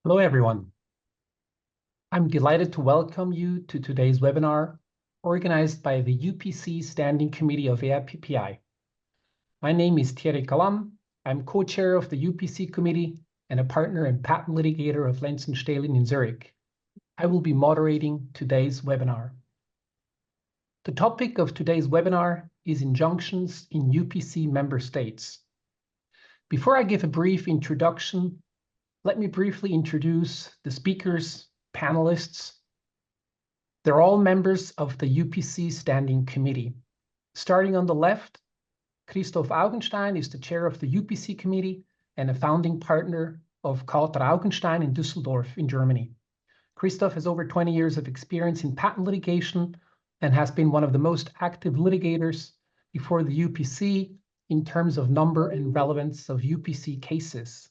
Hello, everyone. I'm delighted to welcome you to today's webinar organized by the UPC Standing Committee of AIPPI. My name is Thierry Kalam. I'm co-chair of the UPC committee and a partner and patent litigator of Lenz & Stehlen in Zurich. I will be moderating today's webinar. The topic of today's webinar is injunctions in UPC member states. Before I give a brief introduction, let me briefly introduce the speakers, panelists. They're all members of the UPC Standing Committee. Starting on the left, Christoph Augenstein is the chair of the UPC Committee and a founding partner of Kauter Augenstein in Düsseldorf in Germany. Christoph has over 20 years of experience in patent litigation and has been one of the most active litigators before the UPC in terms of number and relevance of UPC cases.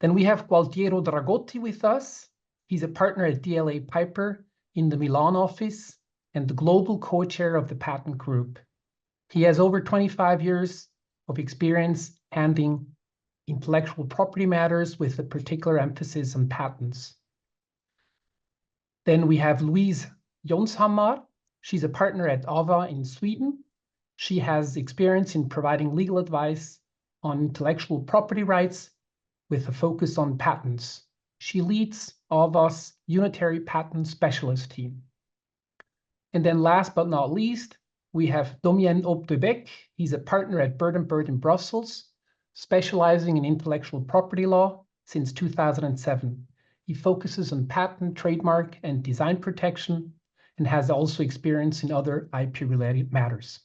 Then we have Gualtiero Dragotti with us. He's a partner at DLA Piper in the Milan office and the global co-chair of the patent group. He has over 25 years of experience handling intellectual property matters with a particular emphasis on patents. Then we have Louise Jonshammar. She's a partner at AVA in Sweden. She has experience in providing legal advice on intellectual property rights with a focus on patents. She leads AVA's Unitary Patent Specialist team. And then last but not least, we have Domien Opdebeck. He's a partner at Bird & Bird in Brussels, specializing in intellectual property law since 2007. He focuses on patent, trademark, and design protection, and has also experience in other IP-related matters.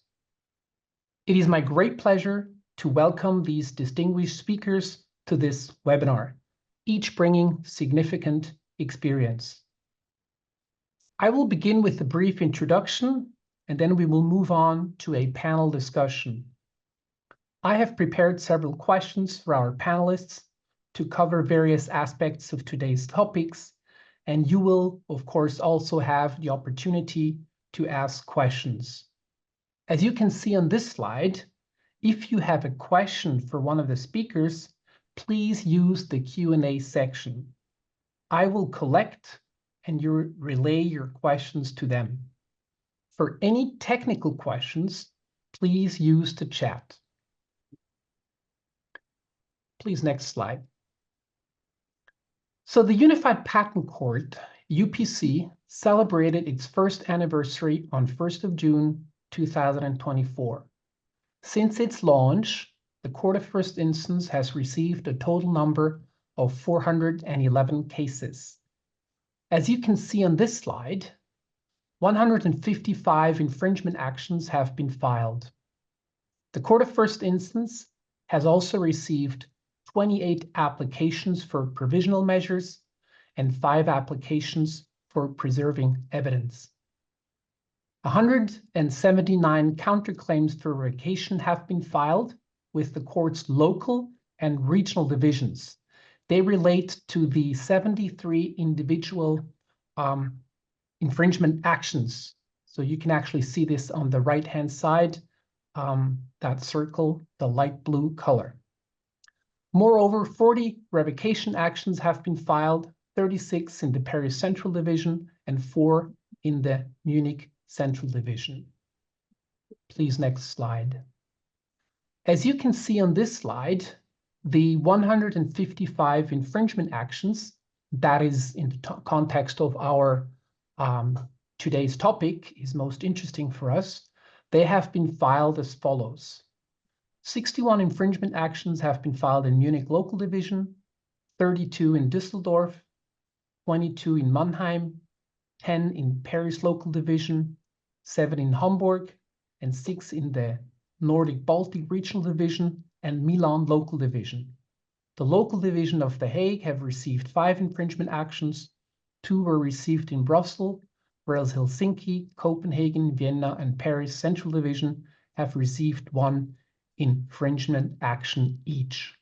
It is my great pleasure to welcome these distinguished speakers to this webinar, each bringing significant experience. I will begin with a brief introduction, and then we will move on to a panel discussion. I have prepared several questions for our panelists to cover various aspects of today's topics, and you will, of course, also have the opportunity to ask questions. As you can see on this slide, if you have a question for one of the speakers, please use the Q&A section. I will collect and relay your questions to them. For any technical questions, please use the chat. Please, next slide. So the Unified Patent Court, UPC, celebrated its first anniversary on 1st of June, 2024. Since its launch, the Court of First Instance has received a total number of 411 cases. As you can see on this slide, 155 infringement actions have been filed. The Court of First Instance has also received 28 applications for provisional measures and 5 applications for preserving evidence. 179 counterclaims for revocation have been filed with the court's local and regional divisions. They relate to the 73 individual infringement actions. So you can actually see this on the right-hand side, that circle, the light blue color. Moreover, 40 revocation actions have been filed, 36 in the Paris Central Division and 4 in the Munich Central Division. Please, next slide. As you can see on this slide, the 155 infringement actions, that is in the context of our today's topic, is most interesting for us. They have been filed as follows. 61 infringement actions have been filed in Munich Local Division, 32 in Düsseldorf, 22 in Mannheim, 10 in Paris Local Division, 7 in Hamburg, and 6 in the Nordic Baltic Regional Division and Milan Local Division. The Local Division of The Hague have received 5 infringement actions, 2 were received in Brussels, whereas Helsinki, Copenhagen, Vienna, and Paris Central Division have received 1 infringement action each.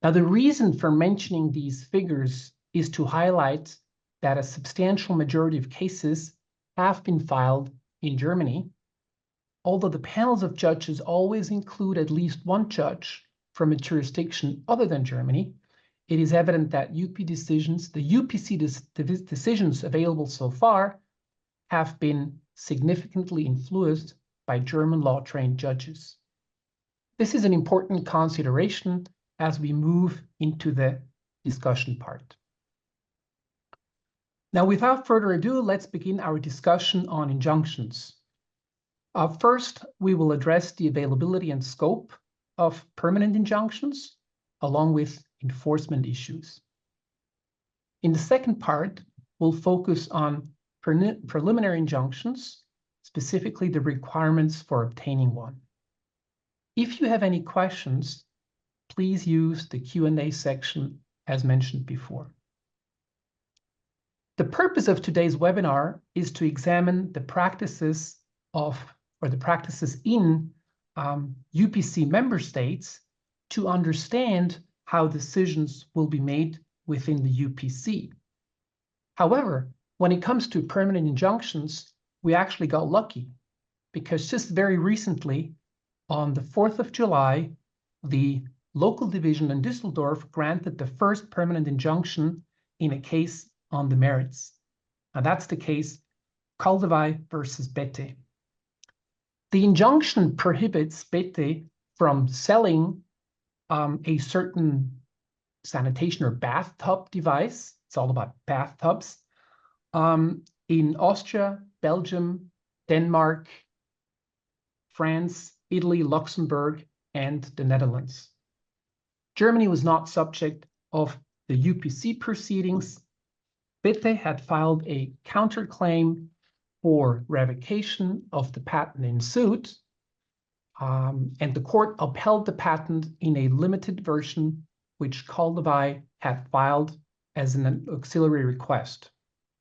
Now, the reason for mentioning these figures is to highlight that a substantial majority of cases have been filed in Germany, although the panels of judges always include at least one judge from a jurisdiction other than Germany. it is evident that the UPC decisions available so far have been significantly influenced by German law-trained judges. This is an important consideration as we move into the discussion part. Now, without further ado, let's begin our discussion on injunctions. First, we will address the availability and scope of permanent injunctions, along with enforcement issues. In the second part, we'll focus on preliminary injunctions, specifically the requirements for obtaining one. If you have any questions, please use the Q&A section as mentioned before. The purpose of today's webinar is to examine the practices in UPC member states to understand how decisions will be made within the UPC. However, when it comes to permanent injunctions, we actually got lucky because just very recently, on the 4th of July, the local division in Düsseldorf granted the first permanent injunction in a case on the merits. Now that's the case Kaldewey versus Bette. The injunction prohibits Bette from selling a certain sanitation or bathtub device. It's all about bathtubs in Austria, Belgium, Denmark, France, Italy, Luxembourg, and the Netherlands. Germany was not subject of the UPC proceedings. Bette had filed a counterclaim for revocation of the patent in suit, and the court upheld the patent in a limited version, which Kaldewey had filed as an auxiliary request.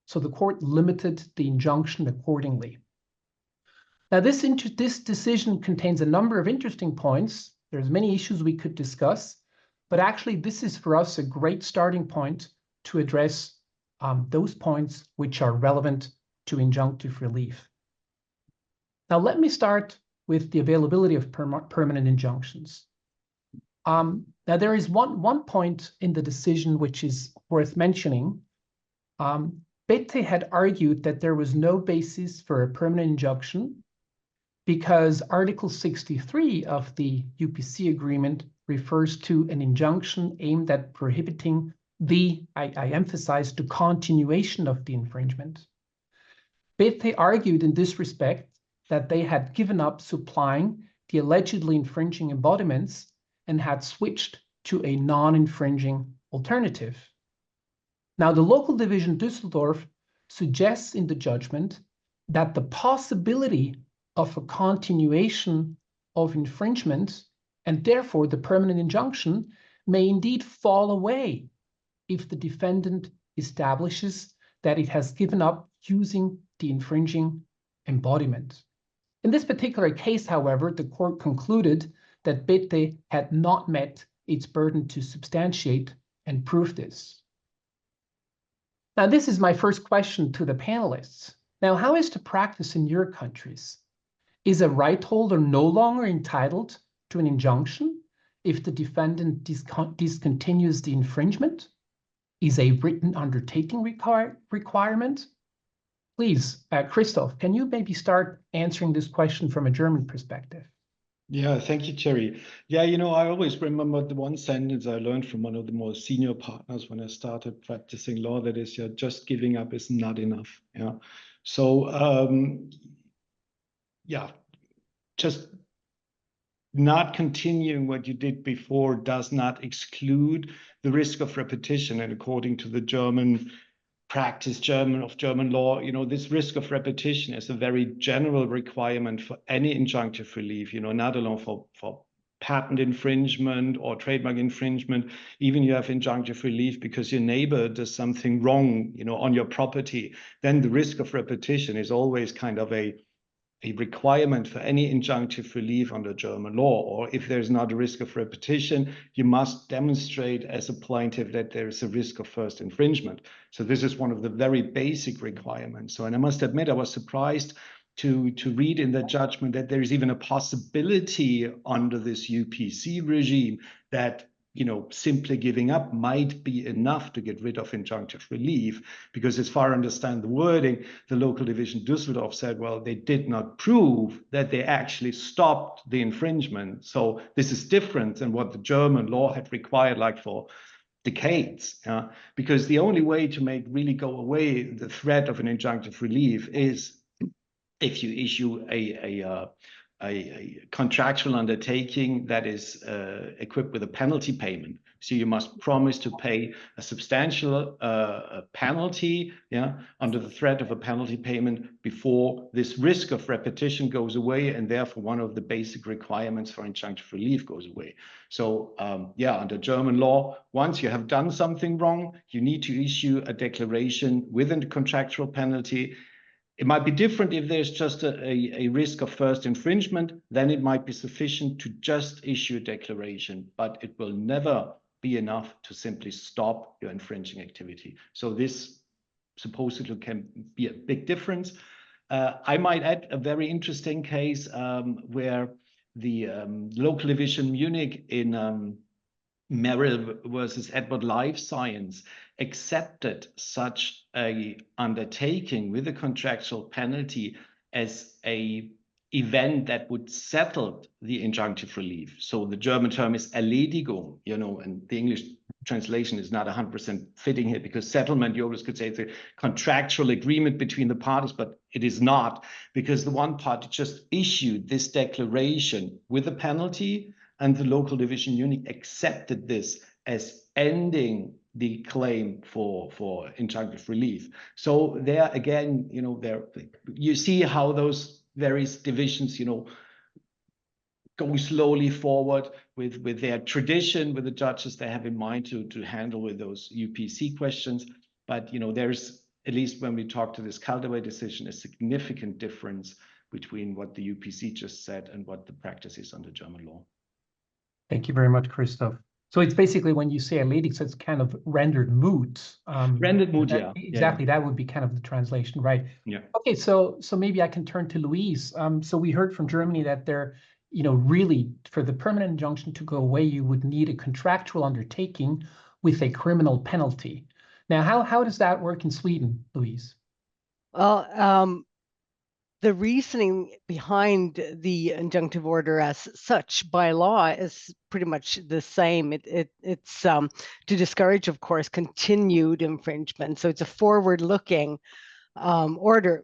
So the court limited the injunction accordingly. Now, this decision contains a number of interesting points. There's many issues we could discuss, but actually this is for us a great starting point to address those points which are relevant to injunctive relief. Now, let me start with the availability of permanent injunctions. Now, there is one point in the decision which is worth mentioning. Bette had argued that there was no basis for a permanent injunction because Article 63 of the UPC agreement refers to an injunction aimed at prohibiting I emphasize, the continuation of the infringement. Bette argued in this respect that they had given up supplying the allegedly infringing embodiments and had switched to a non-infringing alternative. Now, the local division Düsseldorf suggests in the judgment that the possibility of a continuation of infringement and therefore the permanent injunction may indeed fall away if the defendant establishes that it has given up using the infringing embodiment. In this particular case, however, the court concluded that Bette had not met its burden to substantiate and prove this. Now, this is my first question to the panelists. Now, how is the practice in your countries? Is a right holder no longer entitled to an injunction if the defendant discontinues the infringement? Is a written undertaking requirement? Please, Christoph, can you maybe start answering this question from a German perspective? Yeah, thank you, Thierry. Yeah, you know, I always remember the one sentence I learned from one of the more senior partners when I started practicing law, that is, yeah, just giving up is not enough. Yeah. So, yeah, just not continuing what you did before does not exclude the risk of repetition. And according to the German practice, German law, you know, this risk of repetition is a very general requirement for any injunctive relief, you know, not alone for patent infringement or trademark infringement. Even you have injunctive relief because your neighbor does something wrong, you know, on your property, then the risk of repetition is always kind of a requirement for any injunctive relief under German law. Or if there's not a risk of repetition, you must demonstrate as a plaintiff that there is a risk of first infringement. So this is one of the very basic requirements. So, and I must admit, I was surprised to read in the judgment that there is even a possibility under this UPC regime that simply giving up might be enough to get rid of injunctive relief, because as far as I understand the wording, the local division Düsseldorf said, well, they did not prove that they actually stopped the infringement. So this is different than what the German law had required, like for decades, because the only way to make really go away the threat of an injunctive relief is if you issue a contractual undertaking that is equipped with a penalty payment. So you must promise to pay a substantial penalty, under the threat of a penalty payment before this risk of repetition goes away, and therefore one of the basic requirements for injunctive relief goes away. So under German law, once you have done something wrong, you need to issue a declaration within the contractual penalty. It might be different if there's just a risk of first infringement, then it might be sufficient to just issue a declaration, but it will never be enough to simply stop your infringing activity. So this supposedly can be a big difference. I might add a very interesting case where the local division Munich in Merrill versus Edward Life Science accepted such a undertaking with a contractual penalty as a event that would settle the injunctive relief. So the German term is Erledigung, and the English translation is not 100% fitting here, because settlement, you always could say it's a contractual agreement between the parties, but it is not, because the one party just issued this declaration with a penalty, and the local division Munich accepted this as ending the claim for injunctive relief. So there again, you see how those various divisions, go slowly forward with their tradition, with the judges they have in mind to handle with those UPC questions. But there's, at least when we talk to this Caldaway decision, a significant difference between what the UPC just said and what the practice is under German law. Thank you very much, Christoph. So it's basically when you say erledigt, so it's kind of rendered moot. Rendered moot, yeah. Exactly, that would be kind of the translation, right? Yeah. Okay, so maybe I can turn to Louise. So we heard from Germany that they're, really for the permanent injunction to go away, you would need a contractual undertaking with a criminal penalty. Now, how does that work in Sweden, Louise? Well, the reasoning behind the injunctive order as such by law is pretty much the same. It's to discourage, of course, continued infringement. So it's a forward-looking order.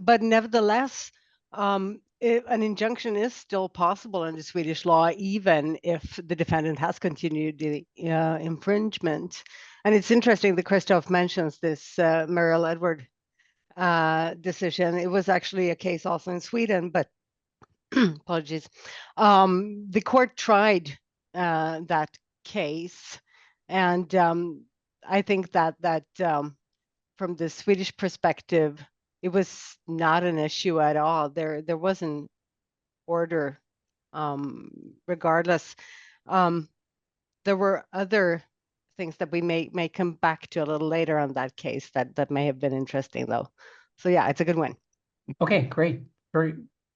But nevertheless, an injunction is still possible under Swedish law, even if the defendant has continued the infringement. And it's interesting that Christoph mentions this Merrill Edward decision. It was actually a case also in Sweden, but apologies. The court tried that case, and I think that from the Swedish perspective, it was not an issue at all. There was an order, regardless. There were other things that we may come back to a little later on that case that may have been interesting, though. So yeah, it's a good one. Okay, great.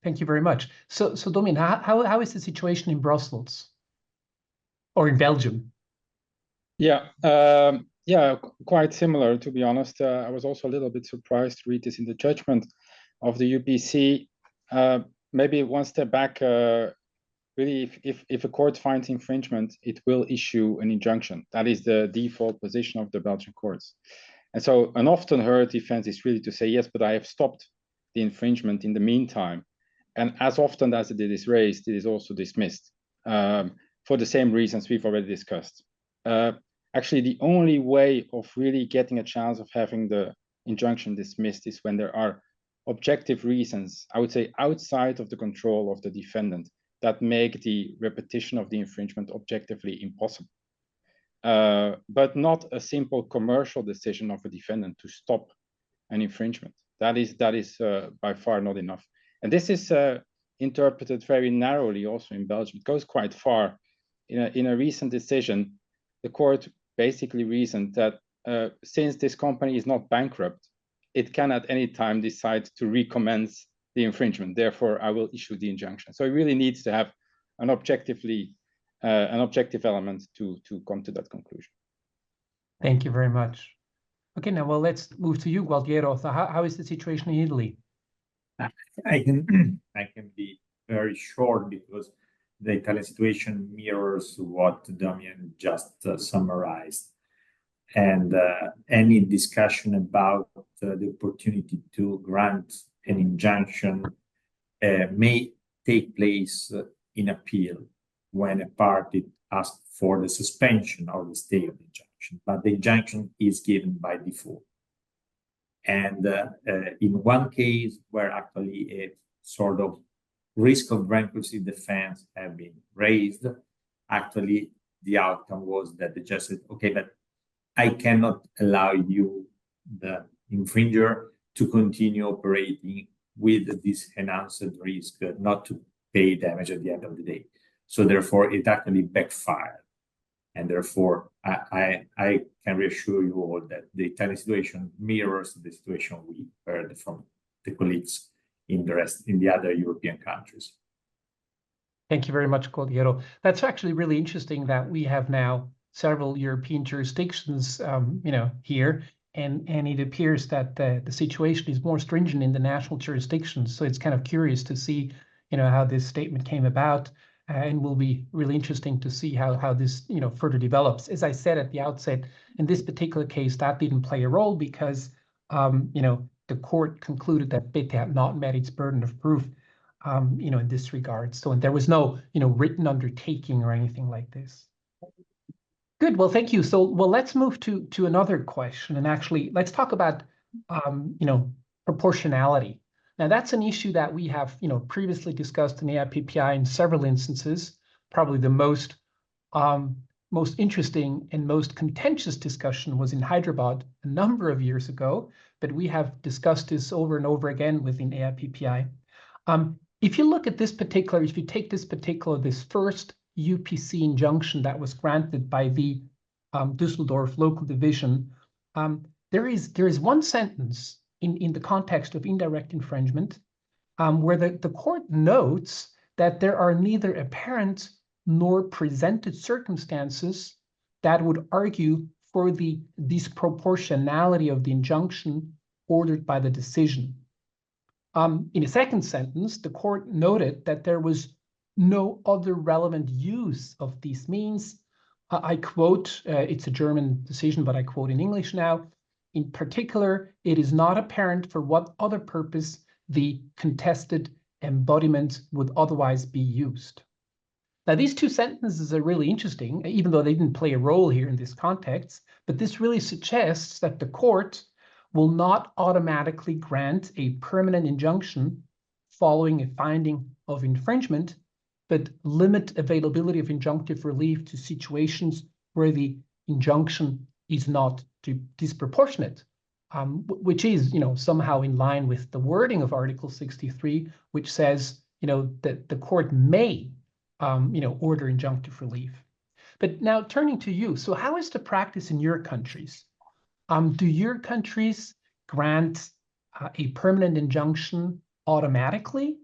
Thank you very much. So Domin, how is the situation in Brussels or in Belgium? Yeah, quite similar, to be honest. I was also a little bit surprised to read this in the judgment of the UPC. Maybe one step back, really, if a court finds infringement, it will issue an injunction. That is the default position of the Belgian courts. And so an often heard defense is really to say, yes, but I have stopped the infringement in the meantime. And as often as it is raised, it is also dismissed for the same reasons we've already discussed. Actually, the only way of really getting a chance of having the injunction dismissed is when there are objective reasons, I would say outside of the control of the defendant, that make the repetition of the infringement objectively impossible. But not a simple commercial decision of a defendant to stop an infringement. That is by far not enough. And this is interpreted very narrowly also in Belgium. It goes quite far. In a recent decision, the court basically reasoned that since this company is not bankrupt, it can at any time decide to recommence the infringement. Therefore, I will issue the injunction. So it really needs to have an objectively an objective element to come to that conclusion. Thank you very much. Okay, now, well, let's move to you, Gualtiero. So how is the situation in Italy? I can be very short because the Italian situation mirrors what Damian just summarized. And any discussion about the opportunity to grant an injunction may take place in appeal when a party asks for the suspension or the stay of the injunction, but the injunction is given by default. And in one case where actually a sort of risk of bankruptcy defense have been raised, actually the outcome was that the judge said, okay, but I cannot allow you, the infringer, to continue operating with this enhanced risk not to pay damage at the end of the day. So therefore, it actually backfired. And therefore, I can reassure you all that the Italian situation mirrors the situation we heard from the colleagues in the other European countries. Thank you very much, Gualtiero. That's actually really interesting that we have now several European jurisdictions, here, and it appears that the situation is more stringent in the national jurisdictions. So it's kind of curious to see, how this statement came about, and will be really interesting to see how this, further develops. As I said at the outset, in this particular case, that didn't play a role because, the court concluded that BETE had not met its burden of proof, in this regard. So there was no, written undertaking or anything like this. Good. Well, thank you. So, let's move to another question, and actually, let's talk about, proportionality. Now, that's an issue that we have, previously discussed in the AIPPI in several instances. Probably the most interesting and most contentious discussion was in Hyderabad a number of years ago, but we have discussed this over and over again within AIPPI. If you look at this first UPC injunction that was granted by the Düsseldorf local division, there is one sentence in the context of indirect infringement where the court notes that there are neither apparent nor presented circumstances that would argue for the disproportionality of the injunction ordered by the decision. In a second sentence, the court noted that there was no other relevant use of these means. I quote, it's a German decision, but I quote in English now. In particular, it is not apparent for what other purpose the contested embodiment would otherwise be used. Now, these two sentences are really interesting, even though they didn't play a role here in this context, but this really suggests that the court will not automatically grant a permanent injunction following a finding of infringement, but limit availability of injunctive relief to situations where the injunction is not disproportionate, which is, somehow in line with the wording of Article 63, which says, that the court may, order injunctive relief. But now turning to you, so how is the practice in your countries? Do your countries grant a permanent injunction automatically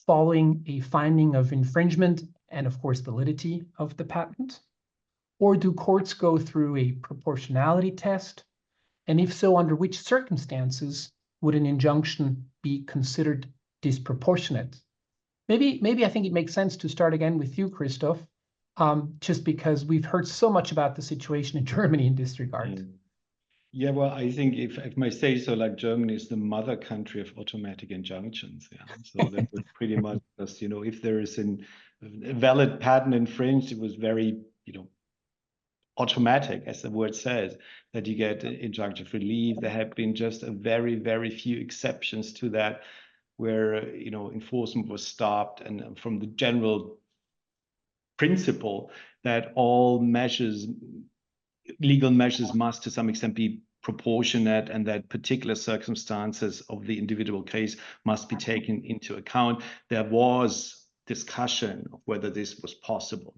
following a finding of infringement and, of course, validity of the patent? Or do courts go through a proportionality test? And if so, under which circumstances would an injunction be considered disproportionate? Maybe I think it makes sense to start again with you, Christoph, just because we've heard so much about the situation in Germany in this regard. Yeah, well, I think if I may say so, like Germany is the mother country of automatic injunctions. Yeah, so that would pretty much just, if there is a valid patent infringed, it was very, automatic, as the word says, that you get injunctive relief. There have been just a very, very few exceptions to that, where enforcement was stopped, and from the general principle that all measures, legal measures, must to some extent be proportionate, and that particular circumstances of the individual case must be taken into account. There was discussion of whether this was possible,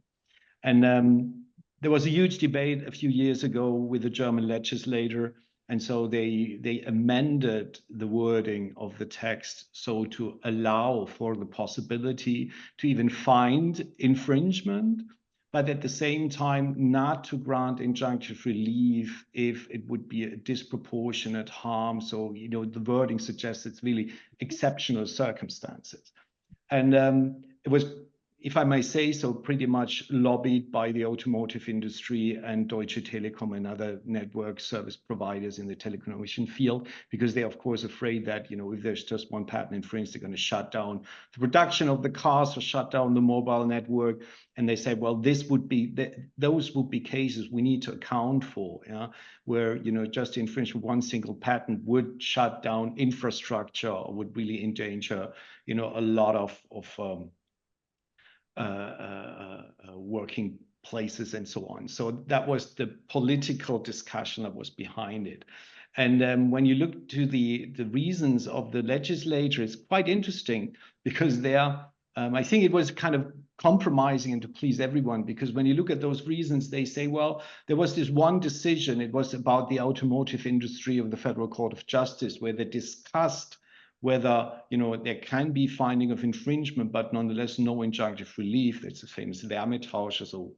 and there was a huge debate a few years ago with the German legislator, and so they amended the wording of the text so to allow for the possibility to even find infringement but at the same time not to grant injunctive relief if it would be a disproportionate harm. So, you know, the wording suggests it's really exceptional circumstances. And it was, if I may say so, pretty much lobbied by the automotive industry and Deutsche Telekom and other network service providers in the telecommunication field, because they're of course afraid that, you know, if there's just one patent infringed, they're going to shut down the production of the cars or shut down the mobile network. And they say, well, this would be, those would be cases we need to account for, yeah, where, you know, just infringement of one single patent would shut down infrastructure or would really endanger, you know, a lot of working places and so on. So that was the political discussion that was behind it. And when you look to the reasons of the legislature, it's quite interesting because I think it was kind of compromising and to please everyone, because when you look at those reasons, they say, well, there was this one decision, it was about the automotive industry of the Federal Court of Justice, where they discussed whether, you know, there can be finding of infringement, but nonetheless no injunctive relief. It's a famous Wärmetauscher, so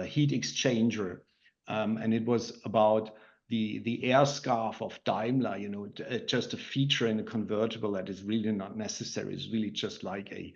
heat exchanger. And it was about the air scarf of Daimler, you know, just a feature in a convertible that is really not necessary. It's really just like a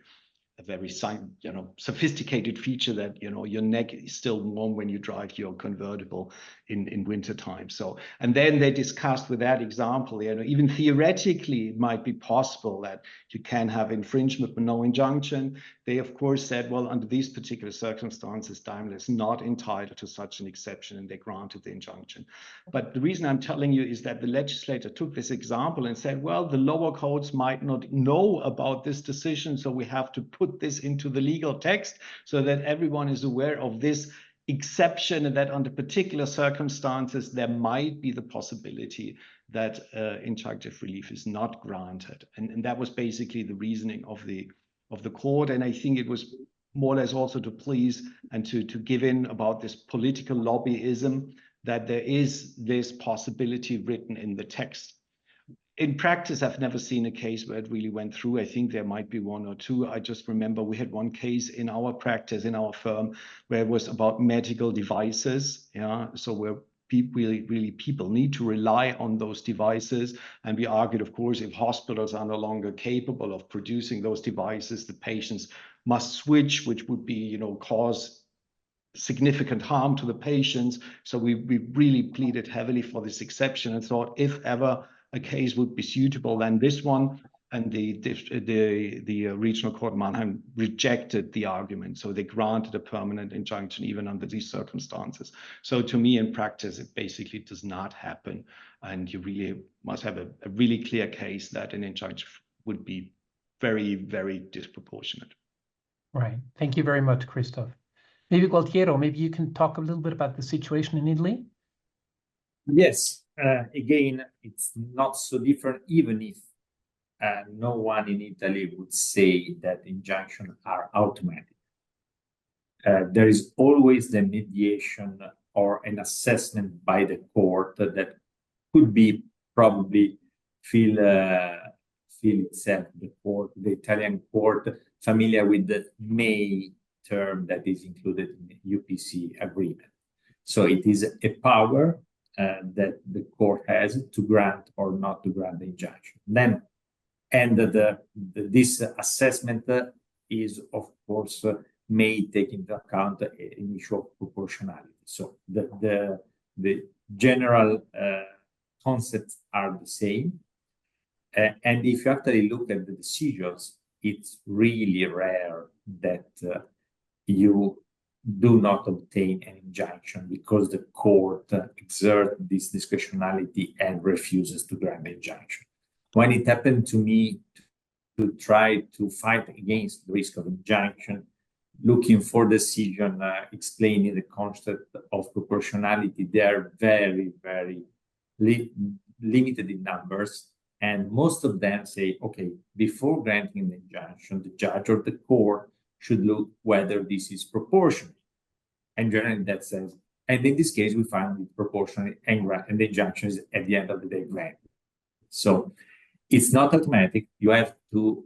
very, you know, sophisticated feature that, you know, your neck is still warm when you drive your convertible in wintertime. So, and then they discussed with that example, you know, even theoretically, it might be possible that you can have infringement but no injunction. They, of course, said, well, under these particular circumstances, Daimler is not entitled to such an exception, and they granted the injunction. But the reason I'm telling you is that the legislator took this example and said, well, the lower courts might not know about this decision, so we have to put this into the legal text so that everyone is aware of this exception, and that under particular circumstances, there might be the possibility that injunctive relief is not granted. And that was basically the reasoning of the court. And I think it was more or less also to please and to give in about this political lobbyism, that there is this possibility written in the text. In practice, I've never seen a case where it really went through. I think there might be one or two. I just remember we had one case in our practice, in our firm, where it was about medical devices. Yeah, so where people need to rely on those devices. And we argued, of course, if hospitals are no longer capable of producing those devices, the patients must switch, which would be, you know, cause significant harm to the patients. So we really pleaded heavily for this exception and thought, if ever a case would be suitable than this one, and the regional court Mannheim rejected the argument. So they granted a permanent injunction even under these circumstances. So to me, in practice, it basically does not happen. And you really must have a really clear case that an injunction would be very, very disproportionate. Right. Thank you very much, Christoph. Maybe Gualtiero, maybe you can talk a little bit about the situation in Italy. Yes. Again, it's not so different, even if no one in Italy would say that injunctions are automatic. There is always the mediation or an assessment by the court that could be probably feel itself, the Italian court, familiar with the may term that is included in the UPC agreement. So it is a power that the court has to grant or not to grant the injunction. Then, and this assessment is, of course, may take into account an issue of proportionality. So the general concepts are the same. And if you actually look at the decisions, it's really rare that you do not obtain an injunction because the court exerts this discretionality and refuses to grant the injunction. When it happened to me to try to fight against the risk of injunction, looking for decision, explaining the concept of proportionality, they are very, very limited in numbers. And most of them say, okay, before granting the injunction, the judge or the court should look whether this is proportional. And generally that says, and in this case, we find it proportional and the injunction is at the end of the day granted. So it's not automatic. You have to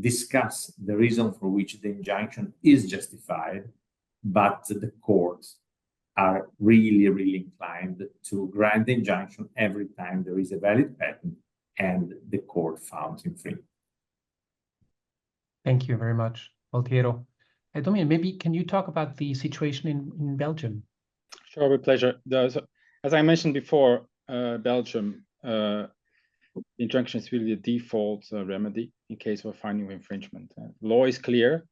discuss the reason for which the injunction is justified. but the courts are really, really inclined to grant the injunction every time there is a valid patent and the court found infringement. Thank you very much, Altiero. Dominic, maybe can you talk about the situation in Belgium? Sure, with pleasure. As I mentioned before, Belgium, injunction is really the default remedy in case of a finding of infringement. Law is clear.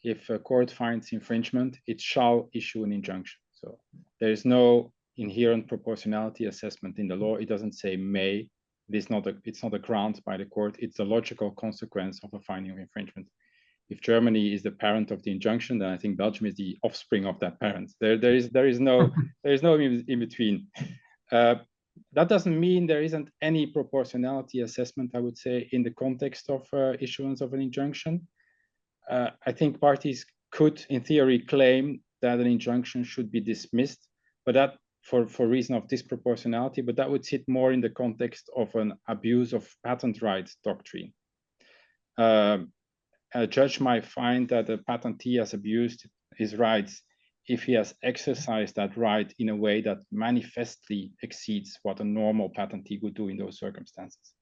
If a court finds infringement, it shall issue an injunction. So there is no inherent proportionality assessment in the law. It doesn't say may. It's not a grant by the court. It's a logical consequence of a finding of infringement. If Germany is the parent of the injunction, then I think Belgium is the offspring of that parent. There is no in between. That doesn't mean there isn't any proportionality assessment, I would say, in the context of issuance of an injunction. I think parties could, in theory, claim that an injunction should be dismissed, but that for reason of disproportionality, but that would sit more in the context of an abuse of patent rights doctrine. A judge might find that a patentee has abused his rights if he has exercised that right in a way that manifestly exceeds what a normal patentee would do in those circumstances.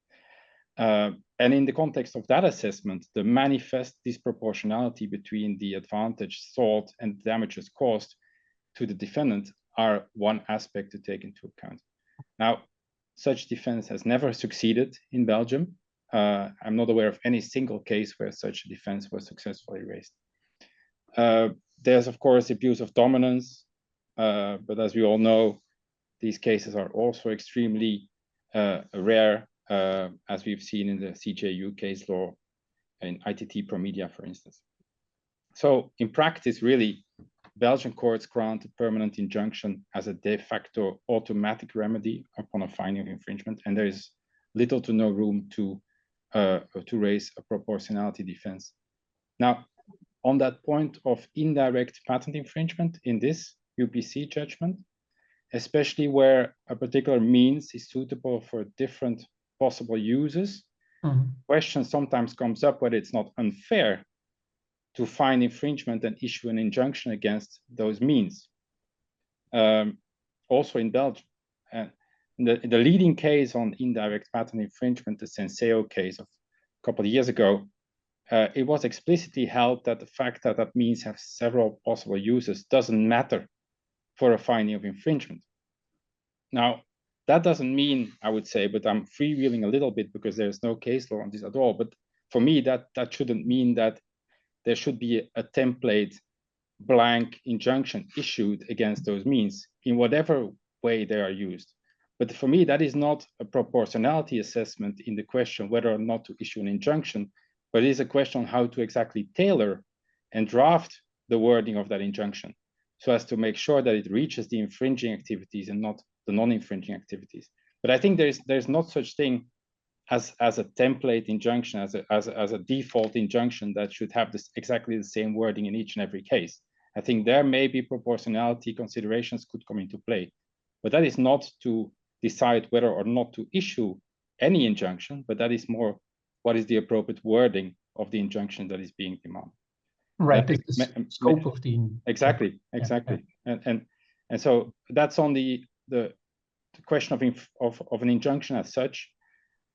And in the context of that assessment, the manifest disproportionality between the advantage sought and damages caused to the defendant are one aspect to take into account. Now, such defense has never succeeded in Belgium. I'm not aware of any single case where such a defense was successfully raised. There's, of course, abuse of dominance, but as we all know, these cases are also extremely rare, as we've seen in the CJU case law in ITT Promedia, for instance. So in practice, really, Belgian courts grant a permanent injunction as a de facto automatic remedy upon a finding of infringement, and there is little to no room to raise a proportionality defense. Now, on that point of indirect patent infringement in this UPC judgment, especially where a particular means is suitable for different possible uses, question sometimes comes up whether it's not unfair to find infringement and issue an injunction against those means. Also in Belgium, the leading case on indirect patent infringement, the Senseo case of a couple of years ago, it was explicitly held that the fact that that means have several possible uses doesn't matter for a finding of infringement. Now, that doesn't mean, I would say, but I'm freewheeling a little bit because there's no case law on this at all. But for me, that shouldn't mean that there should be a template blank injunction issued against those means in whatever way they are used. But for me, that is not a proportionality assessment in the question whether or not to issue an injunction, but it is a question on how to exactly tailor and draft the wording of that injunction so as to make sure that it reaches the infringing activities and not the non-infringing activities. But I think there's not such thing as a template injunction, as a default injunction that should have exactly the same wording in each and every case. I think there may be proportionality considerations could come into play, but that is not to decide whether or not to issue any injunction, but that is more what is the appropriate wording of the injunction that is being demanded. Right, the scope of the... Exactly. And so that's on the question of an injunction as such.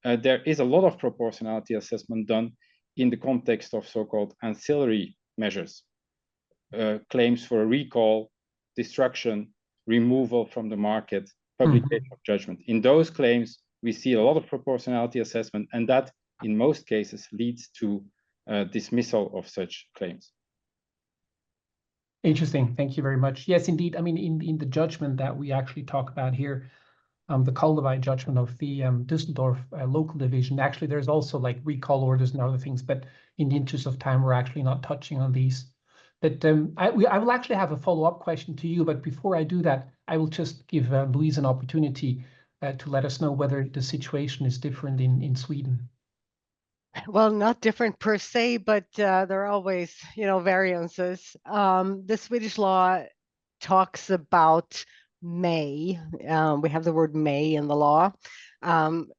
There is a lot of proportionality assessment done in the context of so-called ancillary measures, claims for a recall, destruction, removal from the market, publication of judgment. In those claims, we see a lot of proportionality assessment, and that in most cases leads to dismissal of such claims. Interesting. Thank you very much. Yes, indeed. I mean, in the judgment that we actually talk about here, the Koldewey judgment of the Düsseldorf local division, actually, there's also like recall orders and other things, but in the interest of time, we're actually not touching on these. But I will actually have a follow-up question to you, but before I do that, I will just give Louise an opportunity to let us know whether the situation is different in Sweden. Well, not different per se, but there are always, variances. The Swedish law talks about may. We have the word may in the law, and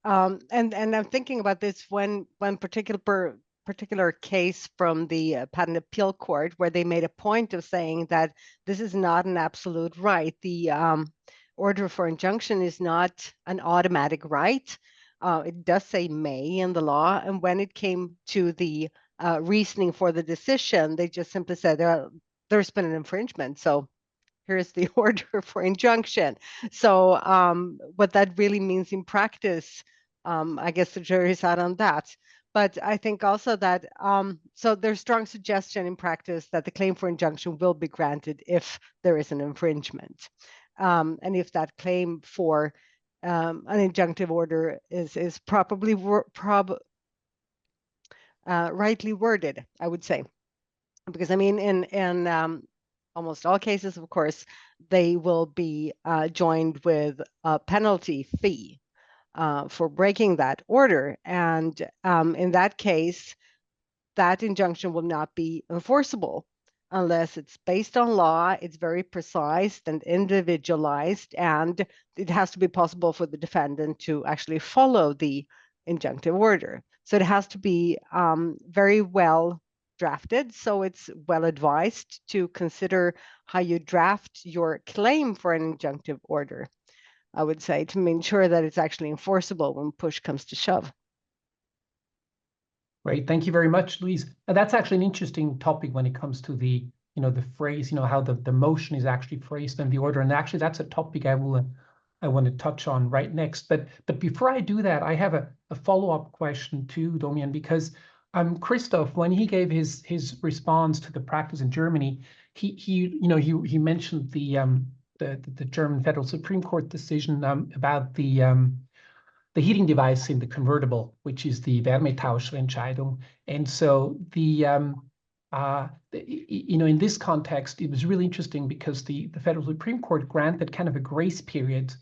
I'm thinking about this when particular particular case from the Patent Appeal Court where they made a point of saying that this is not an absolute right. The order for injunction is not an automatic right. It does say may in the law, and when it came to the reasoning for the decision, they just simply said there's been an infringement, so here's the order for injunction. So what that really means in practice, I guess the jury's out on that. But I think also that, so there's strong suggestion in practice that the claim for injunction will be granted if there is an infringement. And if that claim for an injunctive order is probably rightly worded, I would say. Because I mean, in almost all cases, of course, they will be joined with a penalty fee for breaking that order. And in that case, that injunction will not be enforceable unless it's based on law, it's very precise and individualized, and it has to be possible for the defendant to actually follow the injunctive order. So it has to be very well drafted, so it's well advised to consider how you draft your claim for an injunctive order, I would say, to make sure that it's actually enforceable when push comes to shove. Great, thank you very much, Louise. That's actually an interesting topic when it comes to the, the phrase, how the motion is actually phrased in the order. And actually, that's a topic I want to touch on right next. But before I do that, I have a follow-up question too, Domian, because Christoph, when he gave his response to the practice in Germany, he mentioned the German Federal Supreme Court decision about the heating device in the convertible, which is the Wärmetauschentscheidung. And so in this context, it was really interesting because the Federal Supreme Court granted kind of a grace period,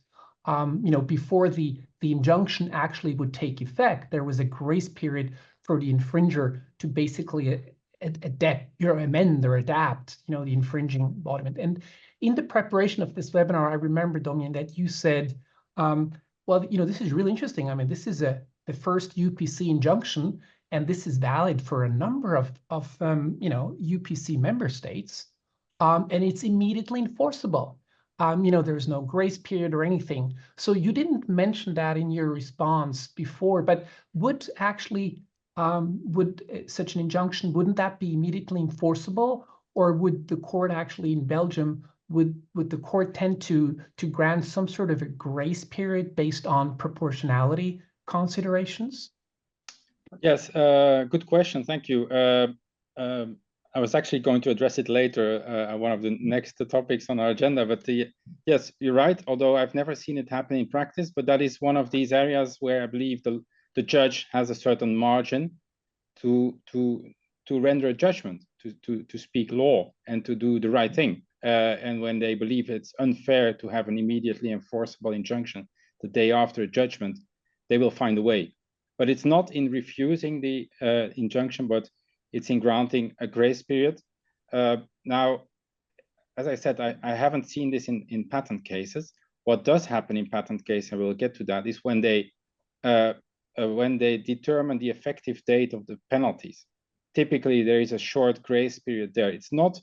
before the injunction actually would take effect. There was a grace period for the infringer to basically amend or adapt, the infringing embodiment. And in the preparation of this webinar, I remember, Domian, that you said, well, this is really interesting. I mean, this is the first UPC injunction, and this is valid for a number of UPC member states, and it's immediately enforceable. There's no grace period or anything. So you didn't mention that in your response before, but would such an injunction, wouldn't that be immediately enforceable, or would the court actually in Belgium, would the court tend to grant some sort of a grace period based on proportionality considerations? Yes, good question. Thank you. I was actually going to address it later, one of the next topics on our agenda. But yes, you're right. Although I've never seen it happen in practice, but that is one of these areas where I believe the judge has a certain margin to render a judgment, to speak law and to do the right thing. And when they believe it's unfair to have an immediately enforceable injunction the day after a judgment, they will find a way. But it's not in refusing the injunction, but it's in granting a grace period. Now, as I said, I haven't seen this in patent cases. What does happen in patent cases, and we'll get to that, is when they determine the effective date of the penalties. Typically, there is a short grace period there. It's not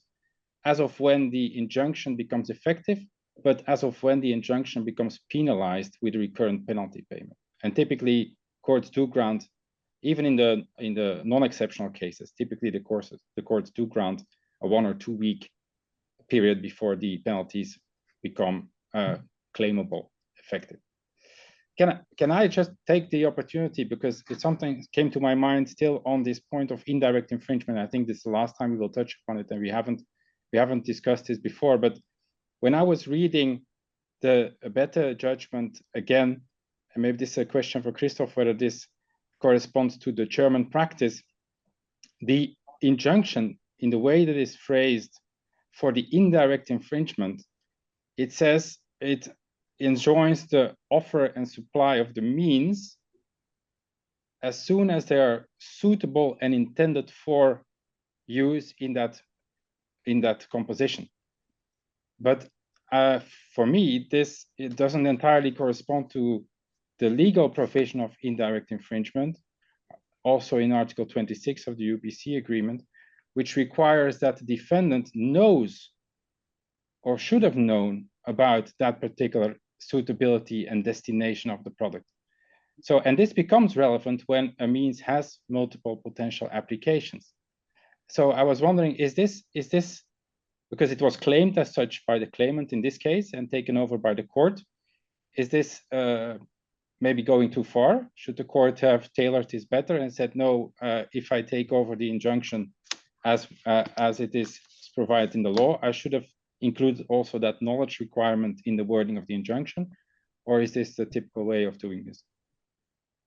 as of when the injunction becomes effective, but as of when the injunction becomes penalized with recurrent penalty payment. And typically, courts do grant, even in the non-exceptional cases, typically the courts do grant a 1 or 2 week period before the penalties become claimable, effective. Can I just take the opportunity, because it's something came to my mind still on this point of indirect infringement. I think this is the last time we will touch upon it, and we haven't discussed this before. But when I was reading the better judgment again, and maybe this is a question for Christoph, whether this corresponds to the German practice, the injunction in the way that is phrased for the indirect infringement, it says it enjoins the offer and supply of the means as soon as they are suitable and intended for use in that composition. But for me, it doesn't entirely correspond to the legal provision of indirect infringement. also in Article 26 of the UPC agreement, which requires that the defendant knows or should have known about that particular suitability and destination of the product. So, and this becomes relevant when a means has multiple potential applications. So I was wondering, is this, because it was claimed as such by the claimant in this case and taken over by the court, is this maybe going too far? Should the court have tailored this better and said, no, if I take over the injunction as it is provided in the law, I should have included also that knowledge requirement in the wording of the injunction? Or is this the typical way of doing this?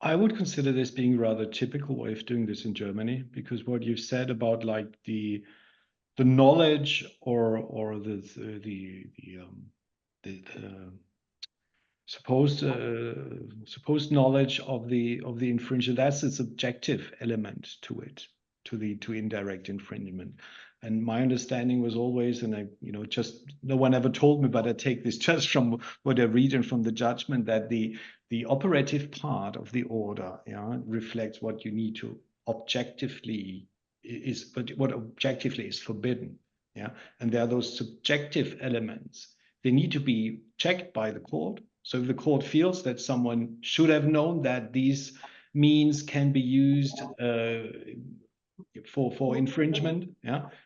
I would consider this being rather typical way of doing this in Germany, because what you've said about like the knowledge or the supposed knowledge of the infringer, that's a subjective element to it, to indirect infringement. And my understanding was always, and just no one ever told me, but I take this just from what I read and from the judgment, that the operative part of the order, reflects what you need to objectively is, but what objectively is forbidden. And there are those subjective elements. They need to be checked by the court. So if the court feels that someone should have known that these means can be used for infringement,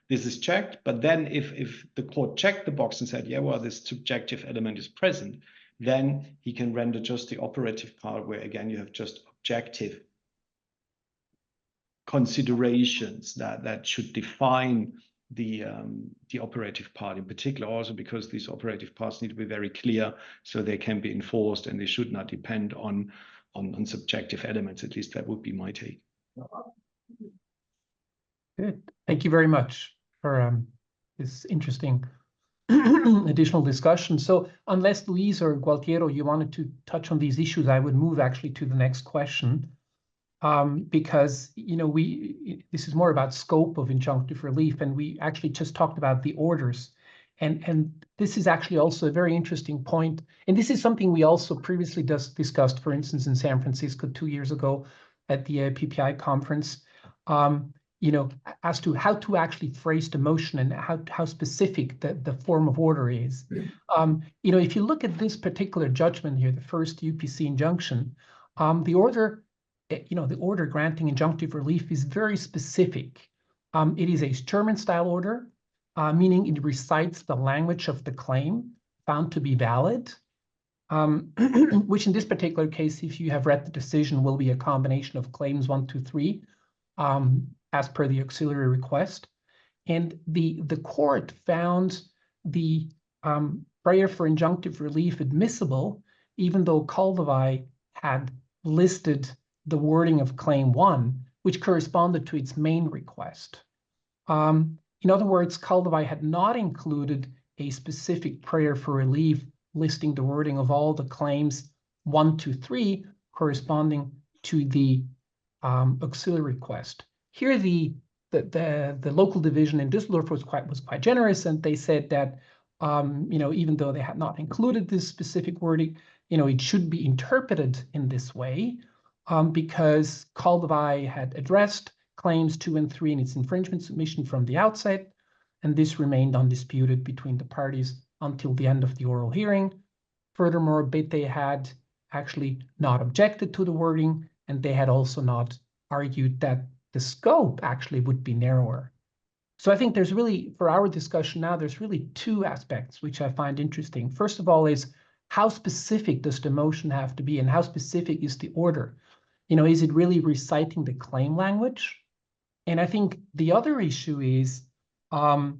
this is checked. But then if the court checked the box and said, well, this subjective element is present, then he can render just the operative part, where again you have just objective considerations that should define the operative part in particular, also because these operative parts need to be very clear so they can be enforced, and they should not depend on subjective elements. At least that would be my take. Good. Thank you very much for this interesting additional discussion. So unless Luis or Gualtiero, you wanted to touch on these issues, I would move actually to the next question. Because this is more about scope of injunctive relief, and we actually just talked about the orders, and this is actually also a very interesting point, and this is something we also previously discussed, for instance, in San Francisco 2 years ago at the PPI conference, as to how to actually phrase the motion and how specific the form of order is. If you look at this particular judgment here, the first UPC injunction, the order granting injunctive relief is very specific. It is a German-style order, meaning it recites the language of the claim found to be valid, which in this particular case, if you have read the decision, will be a combination of claims 1, 2, 3, as per the auxiliary request. And the court found the prayer for injunctive relief admissible, even though Kaldewey had listed the wording of claim 1, which corresponded to its main request. In other words, Kaldewey had not included a specific prayer for relief listing the wording of all the claims 1, 2, 3 corresponding to the auxiliary request. Here, the local division in Düsseldorf was quite generous, and they said that even though they had not included this specific wording, it should be interpreted in this way. Because Kaldewey had addressed claims 2 and 3 in its infringement submission from the outset, and this remained undisputed between the parties until the end of the oral hearing. Furthermore, BT had actually not objected to the wording, and they had also not argued that the scope actually would be narrower. So I think there's really, for our discussion now, there's really 2 aspects which I find interesting. First of all is, how specific does the motion have to be, and how specific is the order? Is it really reciting the claim language? And I think the other issue is, is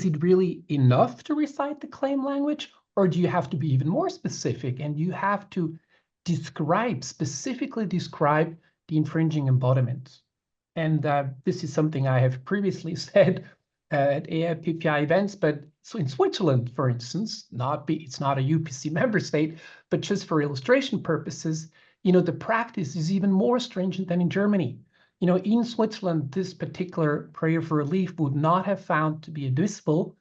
it really enough to recite the claim language, or do you have to be even more specific, and you have to specifically describe the infringing embodiment? And this is something I have previously said at PPI events, but so in Switzerland, for instance, it's not a UPC member state, but just for illustration purposes, the practice is even more stringent than in Germany. In Switzerland, this particular prayer for relief would not have found to be admissible,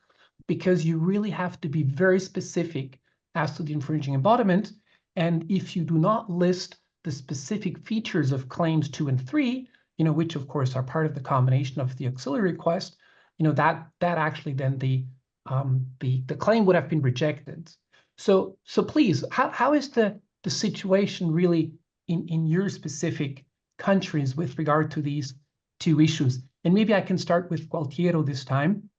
because you really have to be very specific as to the infringing embodiment. And if you do not list the specific features of claims 2 and 3, which of course are part of the combination of the auxiliary request, that actually then the claim would have been rejected. So please, how is the situation really in your specific countries with regard to these two issues? And maybe I can start with Gualtiero this time.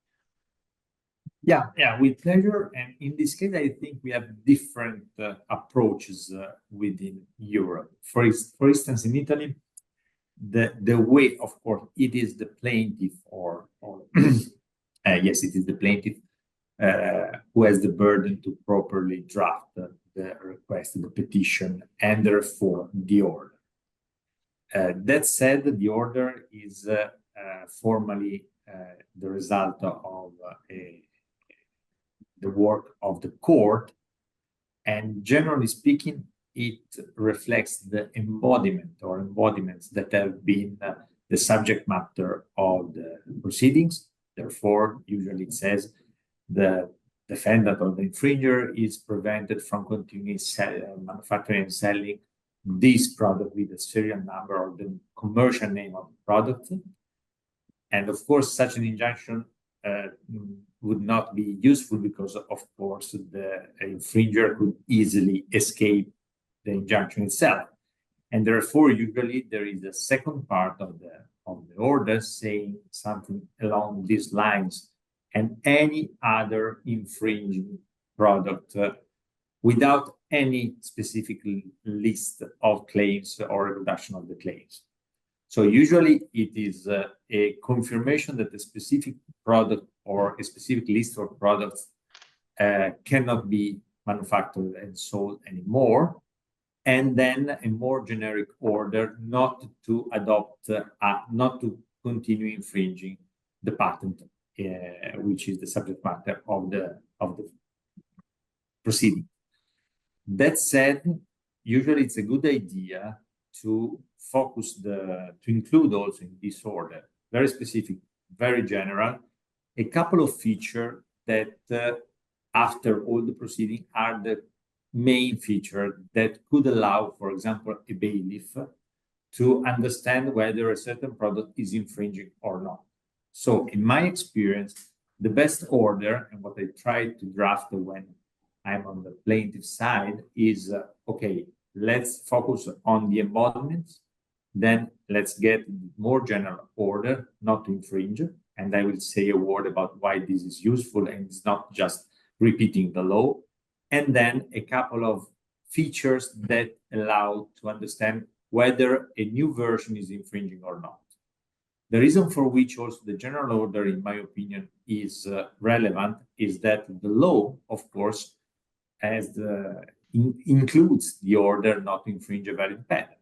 Yeah, with pleasure. And in this case, I think we have different approaches within Europe. For instance, in Italy, the way, of course, it is the plaintiff or yes, it is the plaintiff who has the burden to properly draft the request, the petition, and therefore the order. That said, the order is formally the result of the work of the court, and generally speaking, it reflects the embodiment or embodiments that have been the subject matter of the proceedings. Therefore, usually it says the defendant or the infringer is prevented from continuing manufacturing and selling this product with the serial number or the commercial name of the product. And of course, such an injunction would not be useful because, of course, the infringer could easily escape the injunction itself. And therefore, usually there is a second part of the order saying something along these lines, and any other infringing product without any specific list of claims or reduction of the claims. So usually it is a confirmation that a specific product or a specific list of products cannot be manufactured and sold anymore, and then a more generic order not to adopt, not to continue infringing the patent, which is the subject matter of the proceeding. That said, usually it's a good idea to focus to include also in this order, very specific, very general, a couple of features that after all the proceeding are the main feature that could allow, for example, a bailiff to understand whether a certain product is infringing or not. So in my experience, the best order, and what I try to draft when I'm on the plaintiff side, is, okay, let's focus on the embodiments, then let's get more general order, not to infringe, and I will say a word about why this is useful and it's not just repeating the law, and then a couple of features that allow to understand whether a new version is infringing or not. The reason for which also the general order, in my opinion, is relevant is that the law, of course, includes the order not to infringe a valid patent.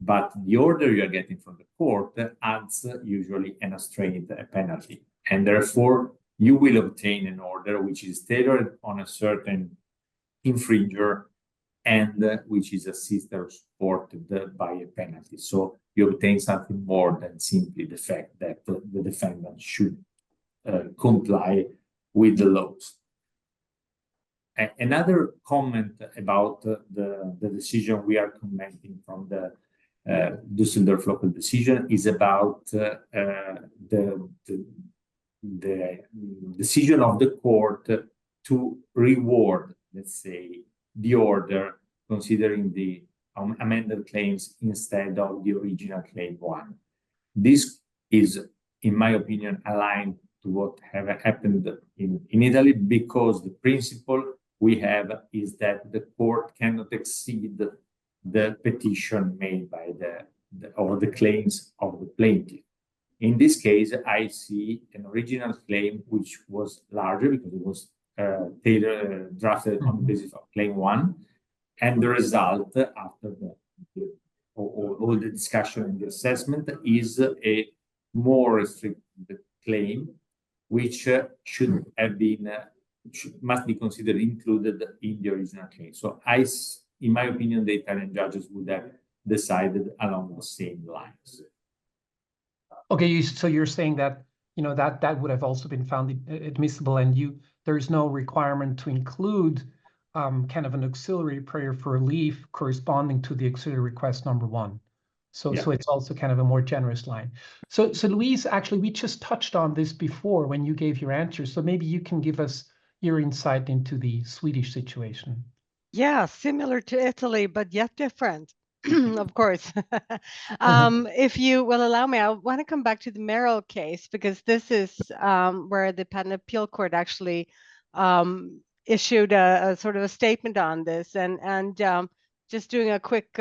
But the order you are getting from the court adds usually an restraint, a penalty. And therefore, you will obtain an order which is tailored on a certain infringer and which is assisted or supported by a penalty. So you obtain something more than simply the fact that the defendant should comply with the laws. Another comment about the decision we are commenting from the Düsseldorf local decision is about the decision of the court to reward, let's say, the order considering the amended claims instead of the original claim one. This is, in my opinion, aligned to what have happened in Italy, because the principle we have is that the court cannot exceed the petition made by or the claims of the plaintiff. In this case, I see an original claim which was larger because it was drafted on the basis of claim one, and the result after all the discussion and the assessment is a more restricted claim, which should have been must be considered included in the original claim. So in my opinion, the Italian judges would have decided along the same lines. Okay, so you're saying that that would have also been found admissible, and there is no requirement to include kind of an auxiliary prayer for relief corresponding to the auxiliary request number 1. So, Yeah. so it's also kind of a more generous line. So Louise, actually, we just touched on this before when you gave your answer. So maybe you can give us your insight into the Swedish situation. Yeah, similar to Italy, but yet different, of course. If you will allow me, I want to come back to the Merrill case, because this is where the Patent Appeal Court actually issued a sort of a statement on this. And just doing a quick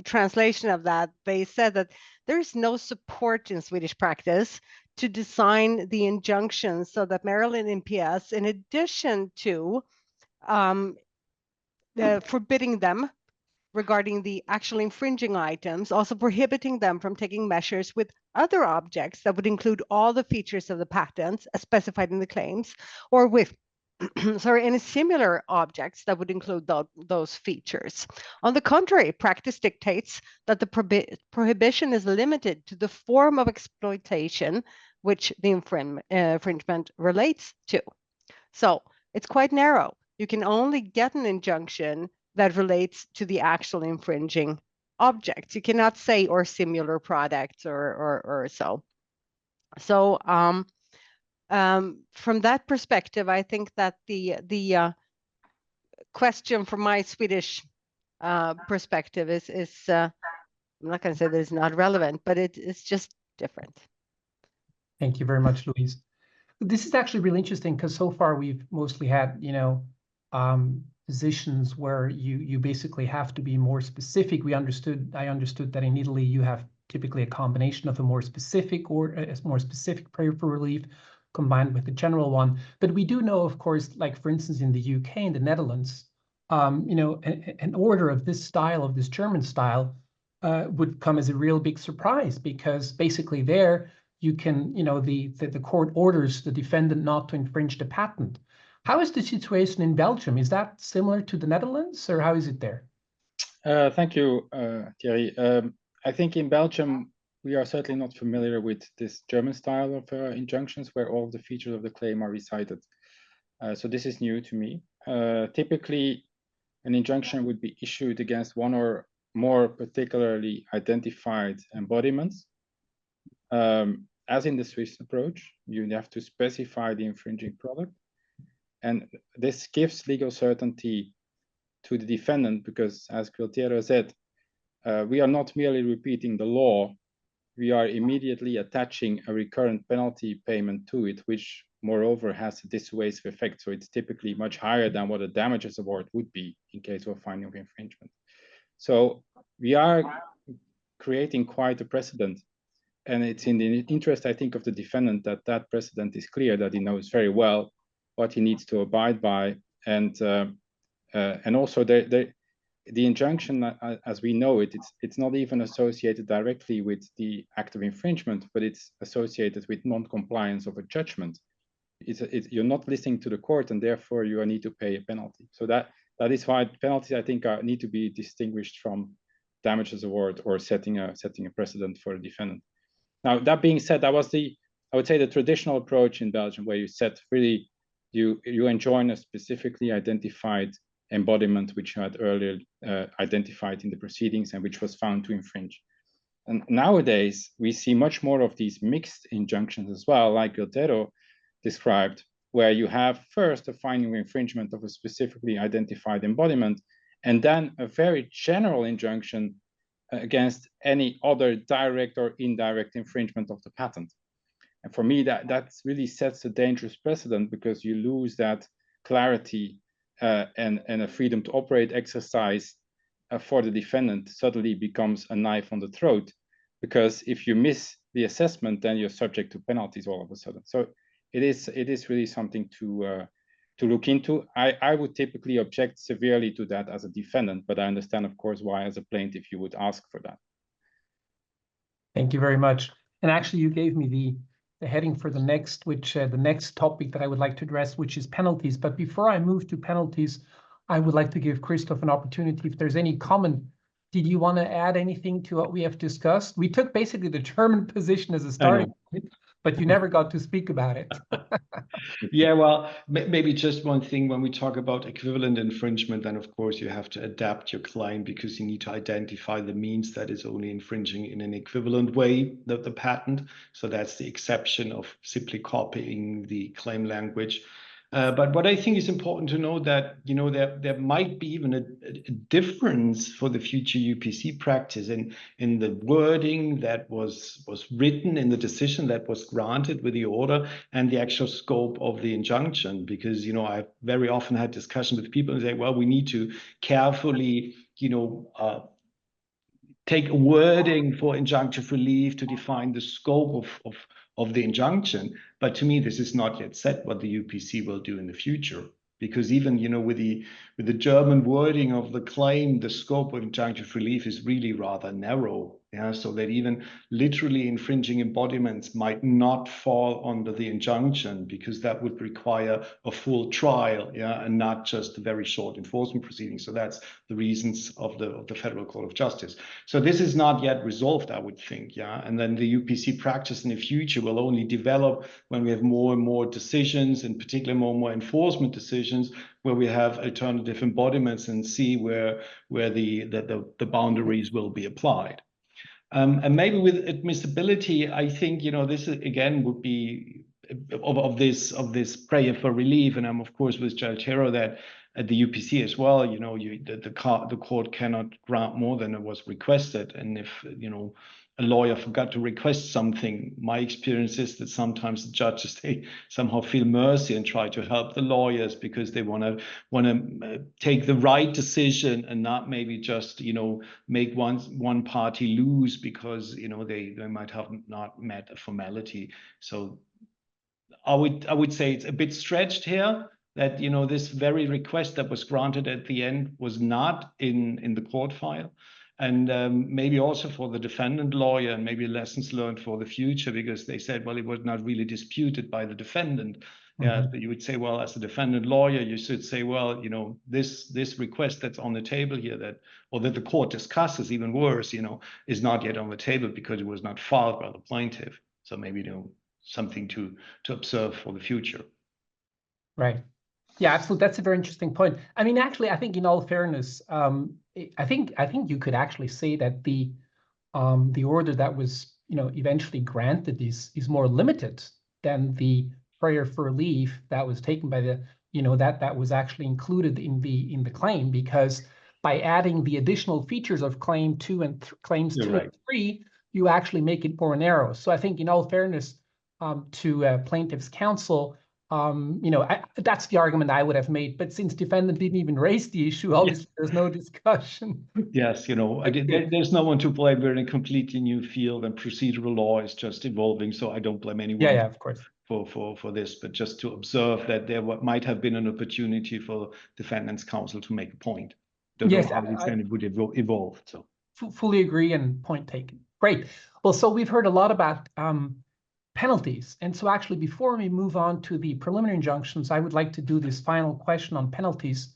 translation of that, they said that there is no support in Swedish practice to design the injunctions so that Maryland NPS, in addition to forbidding them regarding the actual infringing items, also prohibiting them from taking measures with other objects that would include all the features of the patents as specified in the claims, or with any similar objects that would include those features. On the contrary, practice dictates that the prohibition is limited to the form of exploitation which the infringement relates to. So it's quite narrow. You can only get an injunction that relates to the actual infringing objects. You cannot say or similar products or so. So from that perspective, I think that the question from my Swedish perspective is I'm not going to say that it's not relevant, but it's just different. Thank you very much, Louise. This is actually really interesting because so far we've mostly had, positions where you basically have to be more specific. I understood that in Italy you have typically a combination of a more specific or a more specific prayer for relief combined with the general one. But we do know, of course, like for instance in the UK and the Netherlands, an order of this style, of this German style, would come as a real big surprise, because basically there you can, the court orders the defendant not to infringe the patent. How is the situation in Belgium? Is that similar to the Netherlands, or how is it there? Thank you, Thierry. I think in Belgium, we are certainly not familiar with this German style of injunctions where all the features of the claim are recited. So this is new to me. Typically, an injunction would be issued against one or more particularly identified embodiments. As in the Swiss approach, you have to specify the infringing product. And this gives legal certainty to the defendant because, as Gualtiero said, we are not merely repeating the law, we are immediately attaching a recurrent penalty payment to it, which moreover has a dissuasive effect. So it's typically much higher than what a damages award would be in case of a finding of infringement. So we are creating quite a precedent. And it's in the interest, I think, of the defendant that that precedent is clear, that he knows very well what he needs to abide by. And also the injunction, as we know it, it's not even associated directly with the act of infringement, but it's associated with non-compliance of a judgment. You're not listening to the court, and therefore you need to pay a penalty. So that is why penalties, I think, need to be distinguished from damages award or setting a precedent for a defendant. Now, that being said, that was I would say the traditional approach in Belgium, where you set really, you enjoin a specifically identified embodiment which you had earlier identified in the proceedings and which was found to infringe. And nowadays, we see much more of these mixed injunctions as well, like Gualtiero described, where you have first a finding of infringement of a specifically identified embodiment, and then a very general injunction against any other direct or indirect infringement of the patent. And for me, that really sets a dangerous precedent, because you lose that clarity and a freedom to operate exercise for the defendant suddenly becomes a knife on the throat, because if you miss the assessment, then you're subject to penalties all of a sudden. So it is really something to look into. I would typically object severely to that as a defendant, but I understand, of course, why as a plaintiff you would ask for that. Thank you very much. And actually, you gave me the heading for the next, the next topic that I would like to address, which is penalties. But before I move to penalties, I would like to give Christoph an opportunity. If there's any comment, did you want to add anything to what we have discussed? We took basically the German position as a starting point, but you never got to speak about it. Yeah, well, maybe just one thing when we talk about equivalent infringement, then of course you have to adapt your claim because you need to identify the means that is only infringing in an equivalent way, the patent. So that's the exception of simply copying the claim language. But what I think is important to know that, there might be even a difference for the future UPC practice in the wording that was written in the decision that was granted with the order and the actual scope of the injunction. Because, I've very often had discussions with people and say, well, we need to carefully, take wording for injunctive relief to define the scope of the injunction. But to me, this is not yet set what the UPC will do in the future. Because even, with the German wording of the claim, the scope of injunctive relief is really rather narrow. Yeah, so that even literally infringing embodiments might not fall under the injunction, because that would require a full trial, and not just a very short enforcement proceeding. So that's the reasons of the Federal Court of Justice. So this is not yet resolved, I would think, and then the UPC practice in the future will only develop when we have more and more decisions, in particular more and more enforcement decisions, where we have alternative embodiments and see where the boundaries will be applied. And maybe with admissibility, I think, this again would be of this prayer for relief. And I'm of course with Jaltero that at the UPC as well, the court cannot grant more than it was requested. And if, a lawyer forgot to request something, my experience is that sometimes the judges, they somehow feel mercy and try to help the lawyers because they want to take the right decision and not maybe just, make one party lose because, they might have not met a formality. So I would say it's a bit stretched here that, this very request that was granted at the end was not in the court file. And maybe also for the defendant lawyer, and maybe lessons learned for the future, because they said, well, it was not really disputed by the defendant. Yeah, but you would say, well, as a defendant lawyer, you should say, well, this request that's on the table here that the court discusses, even worse, is not yet on the table because it was not filed by the plaintiff. So maybe, something to observe for the future. Right. Yeah, absolutely. That's a very interesting point. I mean, actually, I think in all fairness, I think you could actually say that the order that was eventually granted is more limited than the prayer for relief that was taken by the that was actually included in the claim, because by adding the additional features of claim 2 and claims 2 and 3, you actually make it more narrow. So I think in all fairness to plaintiff's counsel, that's the argument I would have made. But since defendant didn't even raise the issue, obviously there's no discussion. Yes, there's no one to blame. We're in a completely new field, and procedural law is just evolving. So I don't blame anyone. Yeah, of course. For this, but just to observe that there might have been an opportunity for defendant's counsel to make a point. Don't know how it would evolve. So fully agree, and point taken. Great. Well, so we've heard a lot about penalties. And so actually, before we move on to the preliminary injunctions, I would like to do this final question on penalties.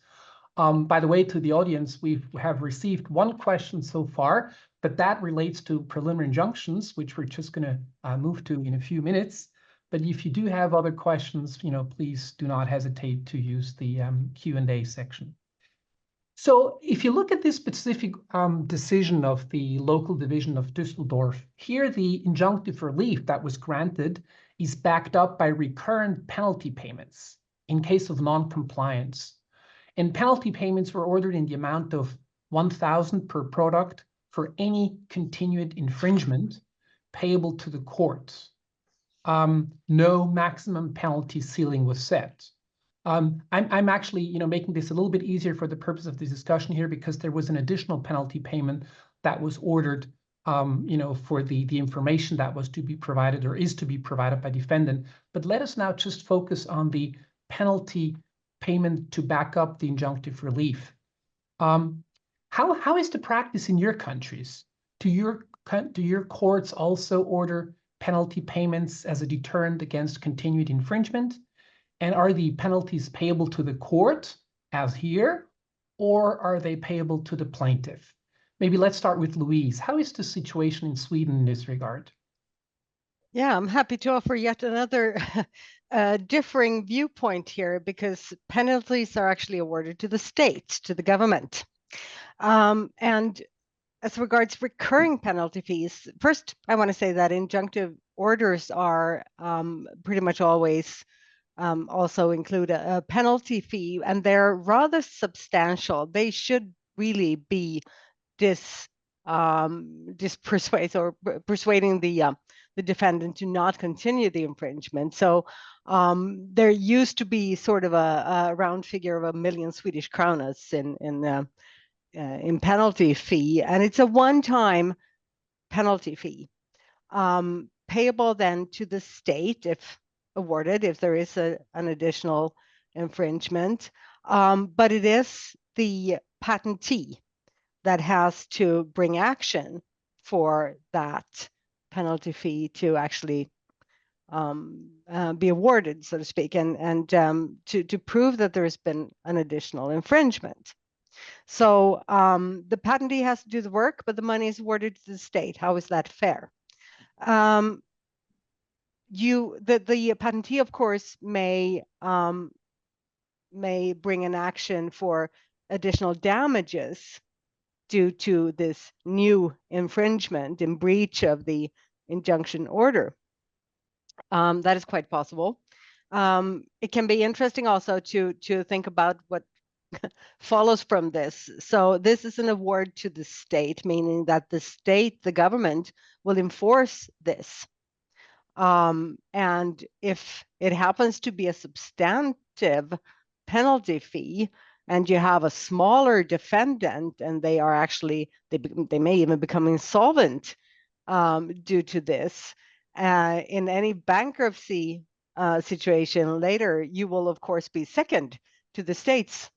By the way, to the audience, we have received one question so far, but that relates to preliminary injunctions, which we're just going to move to in a few minutes. But if you do have other questions, please do not hesitate to use the Q&A section. So if you look at this specific decision of the local division of Düsseldorf, here the injunctive relief that was granted is backed up by recurrent penalty payments in case of non-compliance. And penalty payments were ordered in the amount of 1,000 per product for any continued infringement payable to the court. No maximum penalty ceiling was set. I'm actually, making this a little bit easier for the purpose of this discussion here, because there was an additional penalty payment that was ordered, for the information that was to be provided or is to be provided by defendant. But let us now just focus on the penalty payment to back up the injunctive relief. How is the practice in your countries? Do your courts also order penalty payments as a deterrent against continued infringement? And are the penalties payable to the court, as here, or are they payable to the plaintiff? Maybe let's start with Louise. How is the situation in Sweden in this regard? Yeah, I'm happy to offer yet another differing viewpoint here, because penalties are actually awarded to the state, to the government. And as regards recurring penalty fees, first, I want to say that injunctive orders are pretty much always also include a penalty fee, and they're rather substantial. They should really be persuading the defendant to not continue the infringement. So there used to be sort of a round figure of 1 million Swedish kronas in penalty fee, and it's a one-time penalty fee payable then to the state if awarded, if there is an additional infringement. But it is the patentee that has to bring action for that penalty fee to actually be awarded, so to speak, and to prove that there has been an additional infringement. So the patentee has to do the work, but the money is awarded to the state. How is that fair? The patentee, of course, may bring an action for additional damages due to this new infringement in breach of the injunction order. That is quite possible. It can be interesting also to think about what follows from this. So this is an award to the state, meaning that the state, the government, will enforce this. And if it happens to be a substantive penalty fee, and you have a smaller defendant, and they are actually, they may even become insolvent due to this, in any bankruptcy situation later, you will of course be second to the state's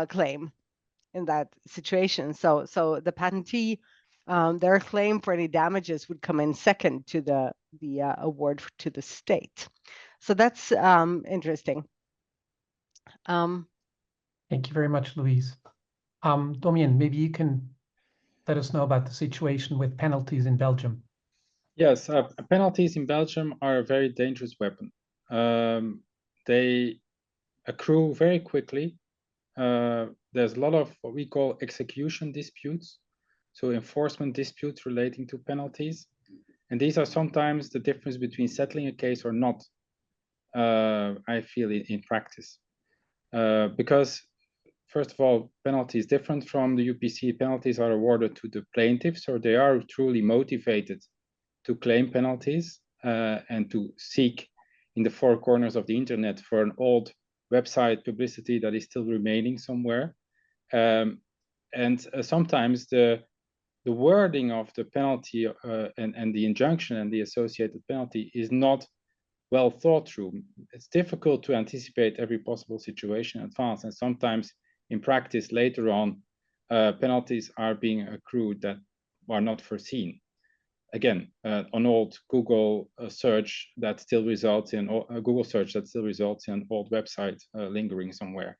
claim in that situation. So the patentee, their claim for any damages would come in second to the award to the state. So that's interesting. Thank you very much, Louise. Domien, maybe you can let us know about the situation with penalties in Belgium. Yes, penalties in Belgium are a very dangerous weapon. They accrue very quickly. There's a lot of what we call execution disputes, so enforcement disputes relating to penalties. And these are sometimes the difference between settling a case or not, I feel, in practice. Because, first of all, penalty is different from the UPC. Penalties are awarded to the plaintiffs, so they are truly motivated to claim penalties and to seek in the four corners of the internet for an old website publicity that is still remaining somewhere. And sometimes the wording of the penalty and the injunction and the associated penalty is not well thought through. It's difficult to anticipate every possible situation in advance, and sometimes in practice later on, penalties are being accrued that are not foreseen. Again, an old Google search that still results in a Google search that still results in an old website lingering somewhere.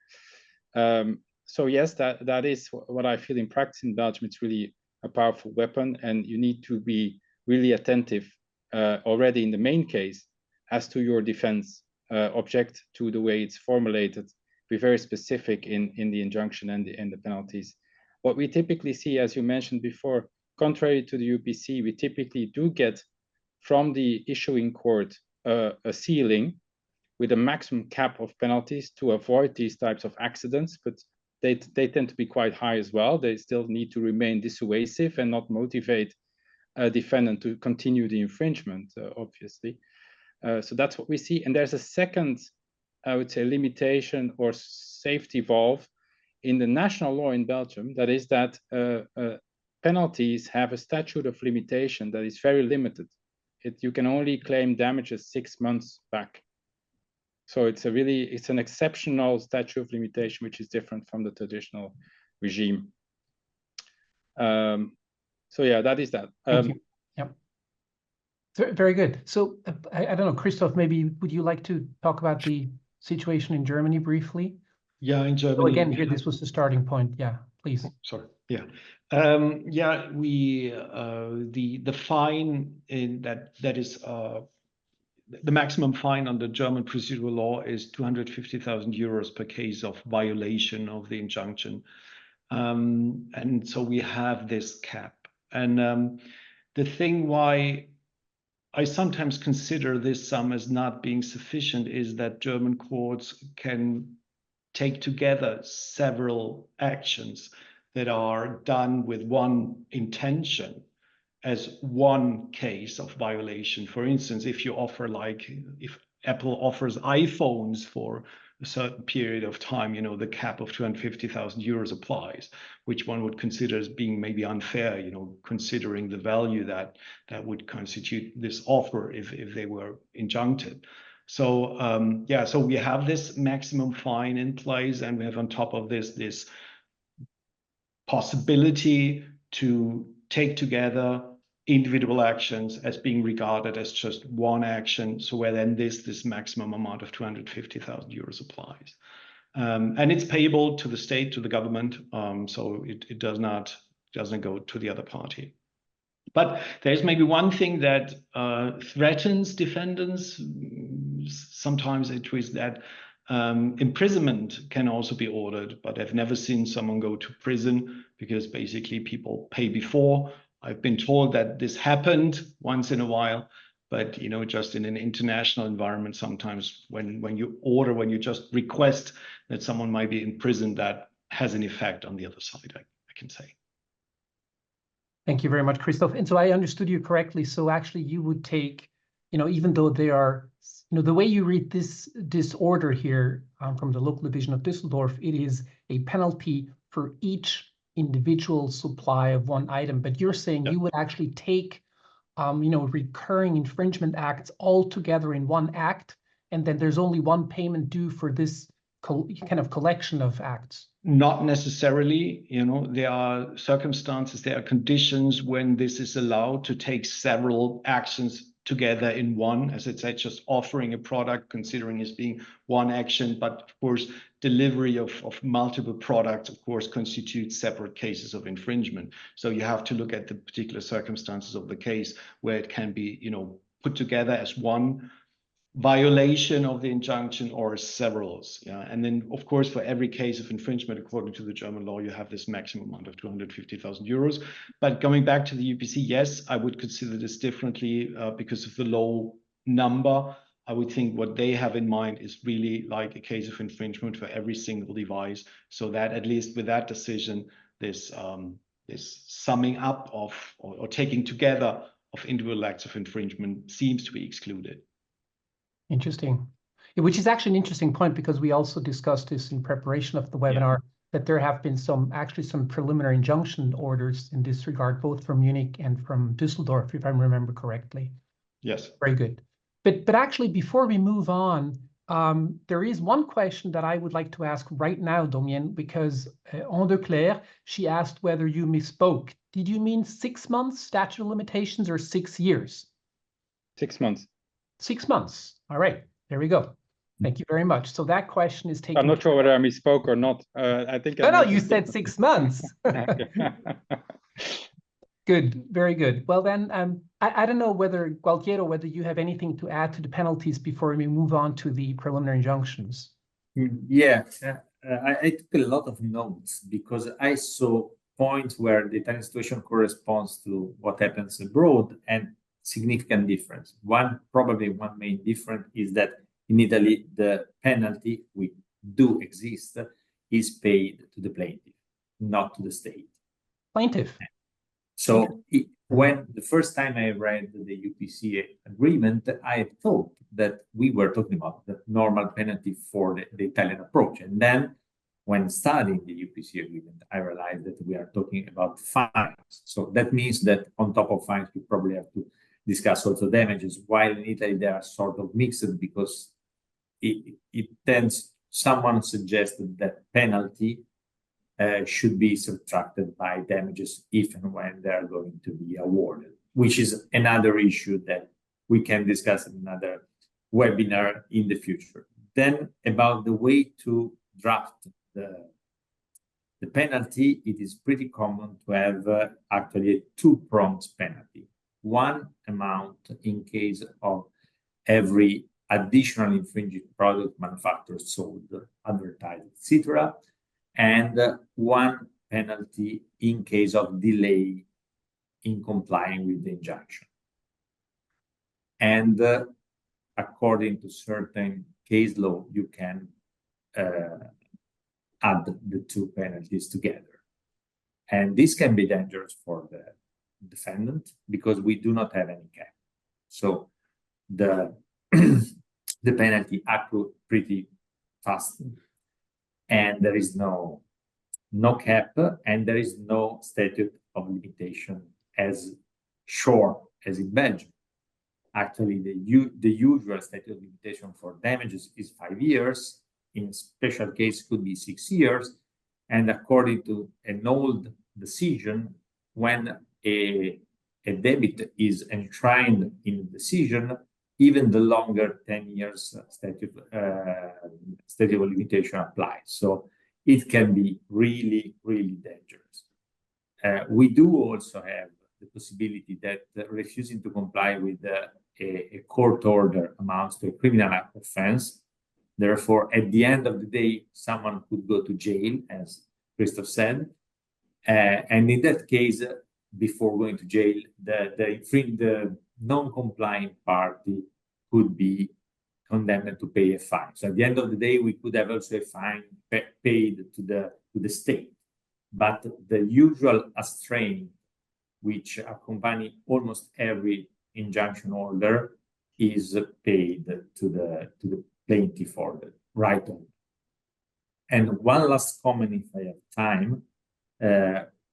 So yes, that is what I feel in practice in Belgium. It's really a powerful weapon, and you need to be really attentive already in the main case as to your defense, object to the way it's formulated, be very specific in the injunction and the penalties. What we typically see, as you mentioned before, contrary to the UPC, we typically do get from the issuing court a ceiling with a maximum cap of penalties to avoid these types of accidents, but they tend to be quite high as well. They still need to remain dissuasive and not motivate a defendant to continue the infringement, obviously. So that's what we see. And there's a second, I would say, limitation or safety valve in the national law in Belgium, that is that penalties have a statute of limitation that is very limited. You can only claim damages 6 months back. So it's an exceptional statute of limitation, which is different from the traditional regime. So yeah, that is that. Thank you. Yep. Very good. So I don't know, Christoph, maybe would you like to talk about the situation in Germany briefly? Yeah, in Germany. So again, here, this was the starting point. Yeah, please. Sorry. Yeah. Yeah, we the fine in that is the maximum fine under German procedural law is 250,000 euros per case of violation of the injunction. And so we have this cap. And the thing why I sometimes consider this sum as not being sufficient is that German courts can take together several actions that are done with one intention as one case of violation. For instance, if you offer, like, if Apple offers iPhones for a certain period of time, you know, the cap of 250,000 euros applies, which one would consider as being maybe unfair, you know, considering the value that would constitute this offer if they were injuncted. So yeah, so we have this maximum fine in place, and we have on top of this possibility to take together individual actions as being regarded as just one action. So where then this maximum amount of 250,000 euros applies. And it's payable to the state, to the government. So it doesn't go to the other party. But there's maybe one thing that threatens defendants. Sometimes it is that imprisonment can also be ordered, but I've never seen someone go to prison because basically people pay before. I've been told that this happened once in a while, but you know, just in an international environment, sometimes when you just request that someone might be in prison, that has an effect on the other side, I can say. Thank you very much, Christoph. And so I understood you correctly. So actually you would take, you know, even though they are, you know, the way you read this order here from the local division of Düsseldorf, it is a penalty for each individual supply of one item. But you're saying you would actually take, you know, recurring infringement acts all together in one act, and then there's only one payment due for this kind of collection of acts. Not necessarily, you know, there are circumstances, there are conditions when this is allowed to take several actions together in one, as I said, just offering a product, considering as being one action, but of course, delivery of multiple products, of course, constitutes separate cases of infringement. So you have to look at the particular circumstances of the case where it can be, you know, put together as one violation of the injunction or severals. Yeah. And then, of course, for every case of infringement, according to the German law, you have this maximum amount of 250,000 euros. But going back to the UPC, yes, I would consider this differently because of the low number. I would think what they have in mind is really like a case of infringement for every single device. So that at least with that decision, this summing up of or taking together of individual acts of infringement seems to be excluded. Interesting. Which is actually an interesting point, because we also discussed this in preparation of the webinar, that there have been some preliminary injunction orders in this regard, both from Munich and from Düsseldorf, if I remember correctly. Yes. Very good. But actually, before we move on, there is one question that I would like to ask right now, Domien, because Anne de Claire, she asked whether you misspoke. Did you mean 6 months statute of limitations or 6 years? 6 months. 6 months. All right, there we go. Thank you very much. So that question is taken. I'm not sure whether I misspoke or not. I think. No, you said 6 months. Good, very good. Well then, I don't know whether, Gualtiero, whether you have anything to add to the penalties before we move on to the preliminary injunctions. Yeah, I took a lot of notes because I saw points where the Italian situation corresponds to what happens abroad, and significant difference. Probably one main difference is that in Italy, the penalty, which do exist, is paid to the plaintiff, not to the state. Plaintiff. So when the first time I read the UPC agreement, I thought that we were talking about the normal penalty for the Italian approach. And then when studying the UPC agreement, I realized that we are talking about fines. So that means that on top of fines, we probably have to discuss also damages, while in Italy they are sort of mixed, because it tends, someone suggested that penalty should be subtracted by damages if and when they are going to be awarded, which is another issue that we can discuss in another webinar in the future. Then about the way to draft the penalty, it is pretty common to have actually a two-pronged penalty. One amount in case of every additional infringing product manufactured, sold, advertised, etc., and one penalty in case of delay in complying with the injunction. And according to certain case law, you can add the two penalties together. And this can be dangerous for the defendant because we do not have any cap. So the penalty accrues pretty fast, and there is no cap, and there is no statute of limitation as short as in Belgium. Actually, the usual statute of limitation for damages is 5 years. In special case, could be 6 years. And according to an old decision, when a debit is enshrined in the decision, even the longer 10 years statute of limitation applies. So it can be really, really dangerous. We do also have the possibility that refusing to comply with a court order amounts to a criminal offense. Therefore, at the end of the day, someone could go to jail, as Christoph said. And in that case, before going to jail, the non-compliant party could be condemned to pay a fine. So at the end of the day, we could have also a fine paid to the state. But the usual constraint, which accompany almost every injunction order, is paid to the plaintiff or the right owner. And one last comment, if I have time,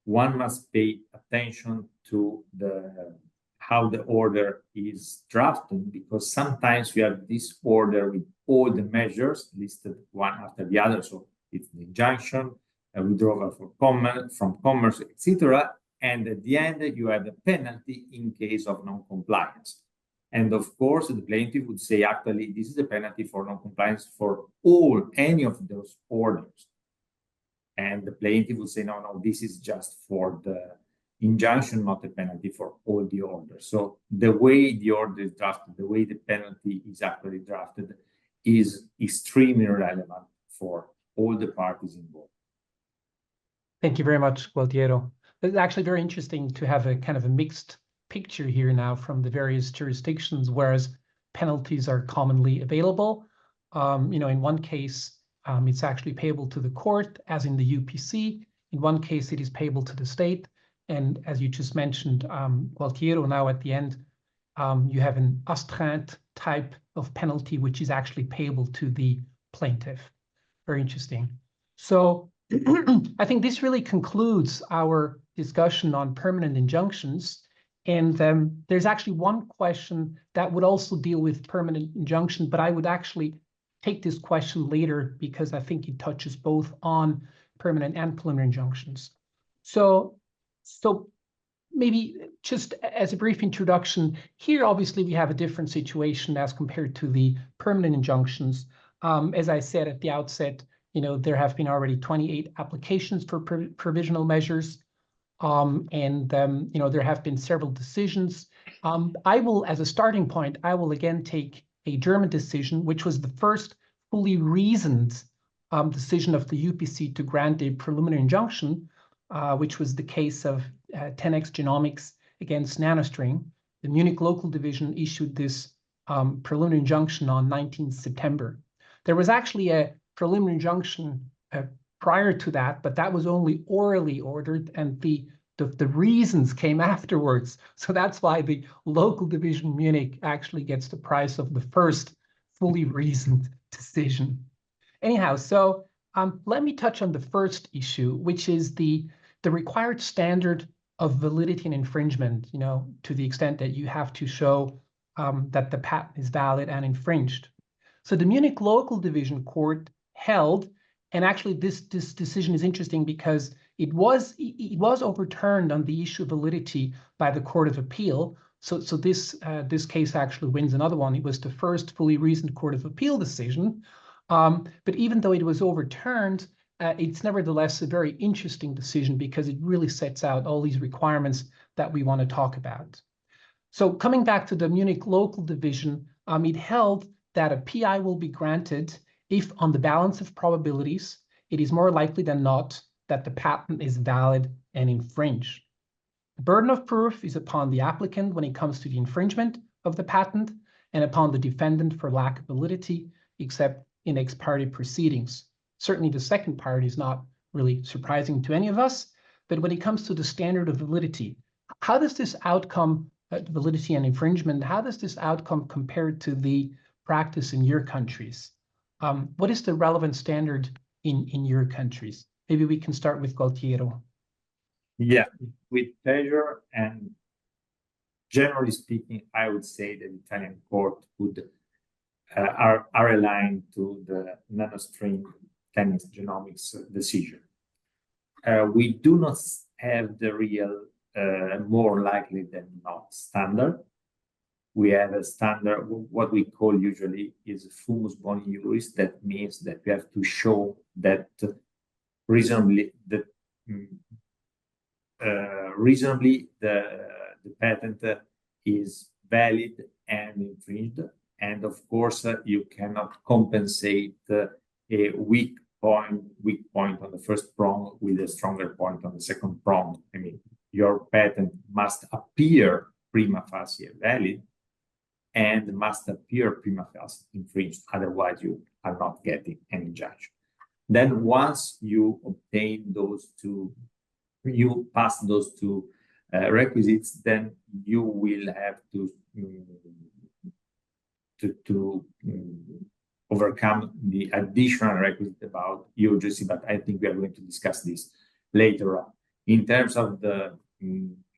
one must pay attention to how the order is drafted, because sometimes we have this order with all the measures listed one after the other. So it's an injunction, a withdrawal from commerce, etc. And at the end, you have a penalty in case of non-compliance. And of course, the plaintiff would say, actually, this is a penalty for non-compliance for any of those orders. And the plaintiff would say, no, this is just for the injunction, not a penalty for all the orders. So the way the order is drafted, the way the penalty is actually drafted, is extremely relevant for all the parties involved. Thank you very much, Gualtiero. It's actually very interesting to have a kind of a mixed picture here now from the various jurisdictions, whereas penalties are commonly available. In one case, it's actually payable to the court, as in the UPC. In one case, it is payable to the state. And as you just mentioned, Gualtiero, now at the end, you have an astreinte type of penalty, which is actually payable to the plaintiff. Very interesting. So I think this really concludes our discussion on permanent injunctions. And there's actually one question that would also deal with permanent injunction, but I would actually take this question later because I think it touches both on permanent and preliminary injunctions. So maybe just as a brief introduction, here obviously we have a different situation as compared to the permanent injunctions. As I said at the outset, there have been already 28 applications for provisional measures. There have been several decisions. I will, as a starting point, I will again take a German decision, which was the first fully reasoned decision of the UPC to grant a preliminary injunction, which was the case of 10x Genomics against NanoString. The Munich local division issued this preliminary injunction on 19th September. There was actually a preliminary injunction prior to that, but that was only orally ordered, and the reasons came afterwards. So that's why the local division Munich actually gets the price of the first fully reasoned decision. Anyhow, so let me touch on the first issue, which is the required standard of validity and infringement, to the extent that you have to show that the patent is valid and infringed. So the Munich local division court held, and actually this decision is interesting because it was overturned on the issue of validity by the Court of Appeal. So this case actually wins another one. It was the first fully reasoned Court of Appeal decision. But even though it was overturned, it's nevertheless a very interesting decision because it really sets out all these requirements that we want to talk about. So coming back to the Munich local division, it held that a PI will be granted if on the balance of probabilities, it is more likely than not that the patent is valid and infringed. The burden of proof is upon the applicant when it comes to the infringement of the patent and upon the defendant for lack of validity, except in ex parte proceedings. Certainly the second part is not really surprising to any of us, but when it comes to the standard of validity, how does this outcome, validity and infringement, how does this outcome compare to the practice in your countries? What is the relevant standard in your countries? Maybe we can start with Gualtiero. Yeah, with pleasure. And generally speaking, I would say that the Italian court would are aligned to the nanostring tennis genomics decision. We do not have the real more likely than not standard. We have a standard, what we call usually is fumus boni juris. That means that we have to show that reasonably the patent is valid and infringed. And of course, you cannot compensate a weak point on the first prong with a stronger point on the second prong. I mean, your patent must appear prima facie valid and must appear prima facie infringed. Otherwise, you are not getting an injunction. Then once you obtain those two, you pass those two requisites, then you will have to overcome the additional requisite about urgency, but I think we are going to discuss this later on. In terms of the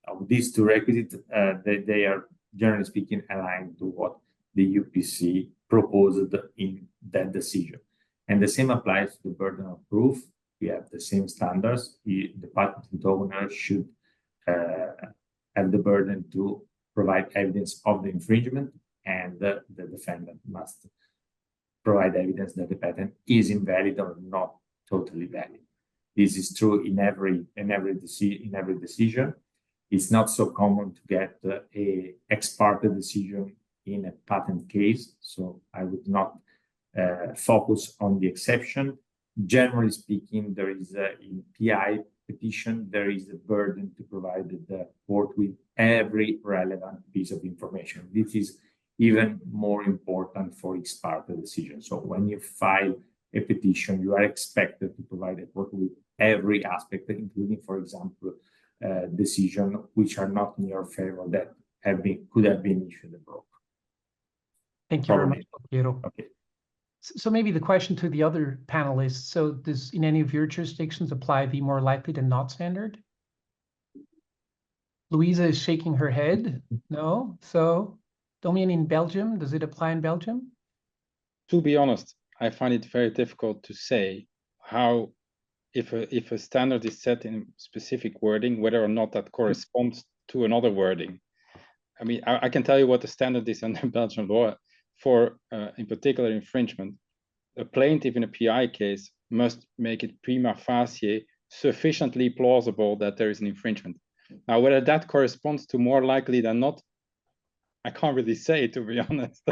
of these two requisites, they are generally speaking aligned to what the UPC proposed in that decision. And the same applies to the burden of proof. We have the same standards. The patent owner should have the burden to provide evidence of the infringement, and the defendant must provide evidence that the patent is invalid or not totally valid. This is true in every decision. It's not so common to get a ex parte decision in a patent case, so I would not focus on the exception. Generally speaking, there is in PI petition, there is a burden to provide the court with every relevant piece of information. This is even more important for ex parte decision. So when you file a petition, you are expected to provide the court with every aspect, including, for example, decisions which are not in your favor that could have been issued abroad. Thank you very much, Piero. Okay. So maybe the question to the other panelists, so does in any of your jurisdictions apply the more likely than not standard? Louisa is shaking her head. No? So Domian, in Belgium, does it apply in Belgium? To be honest, I find it very difficult to say how, if a standard is set in specific wording, whether or not that corresponds to another wording. I mean, I can tell you what the standard is under Belgian law for, in particular, infringement. A plaintiff in a PI case must make it prima facie sufficiently plausible that there is an infringement. Now, whether that corresponds to more likely than not, I can't really say, to be honest.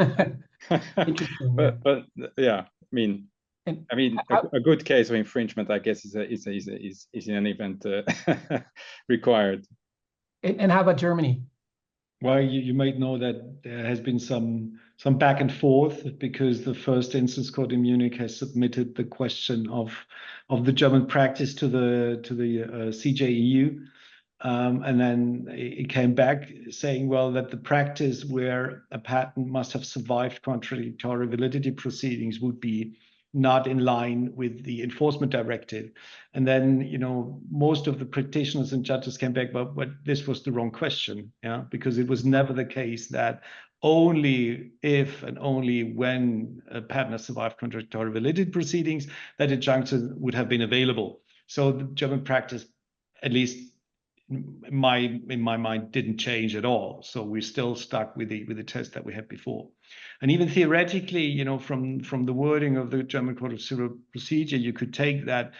Interesting. but yeah, I mean, a good case of infringement, I guess, is in an event required. And how about Germany? Well, you might know that there has been some back and forth because the first instance court in Munich has submitted the question of the German practice to the CJEU, and then it came back saying, well, that the practice where a patent must have survived contradictory validity proceedings would be not in line with the enforcement directive. And then, you know, most of the practitioners and judges came back, but this was the wrong question, yeah, because it was never the case that only if and only when a patent has survived contradictory validity proceedings that injunction would have been available. So the German practice, at least in my mind, didn't change at all. So we're still stuck with the test that we had before. And even theoretically, you know, from the wording of the German Code of Civil Procedure, you could take that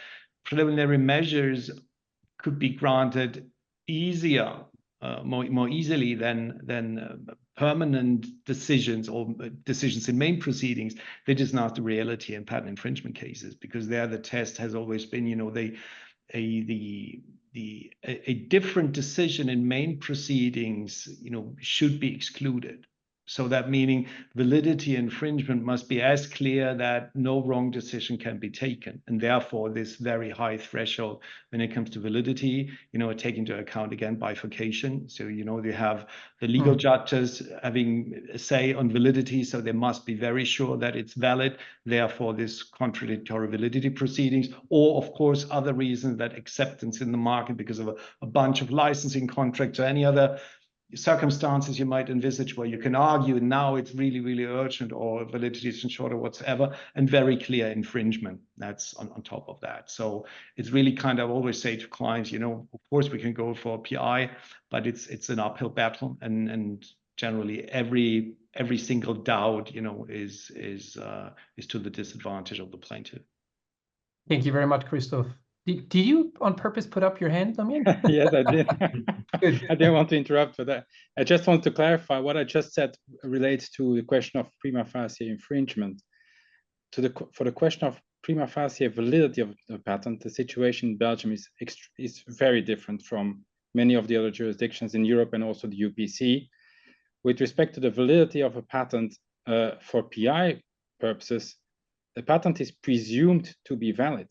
preliminary measures could be granted easier, more easily than permanent decisions or decisions in main proceedings. That is not the reality in patent infringement cases, because there the test has always been, you know, a different decision in main proceedings, you know, should be excluded. So that meaning validity infringement must be as clear that no wrong decision can be taken. And therefore, this very high threshold when it comes to validity, you know, take into account again bifurcation. So, you know, they have the legal judges having a say on validity. So they must be very sure that it's valid. Therefore, this contradictory validity proceedings, or of course, other reasons that acceptance in the market because of a bunch of licensing contracts or any other circumstances you might envisage where you can argue now it's really, really urgent or validity is short or whatsoever, and very clear infringement that's on top of that. So it's really kind of always say to clients, you know, of course we can go for a PI, but it's an uphill battle, and generally every single doubt, you know, is to the disadvantage of the plaintiff. Thank you very much, Christoph. Did you on purpose put up your hand, Damian? Yes, I did. Good. I didn't want to interrupt for that. I just want to clarify what I just said relates to the question of prima facie infringement. For the question of prima facie validity of the patent, the situation in Belgium is very different from many of the other jurisdictions in Europe and also the UPC. With respect to the validity of a patent for PI purposes, the patent is presumed to be valid.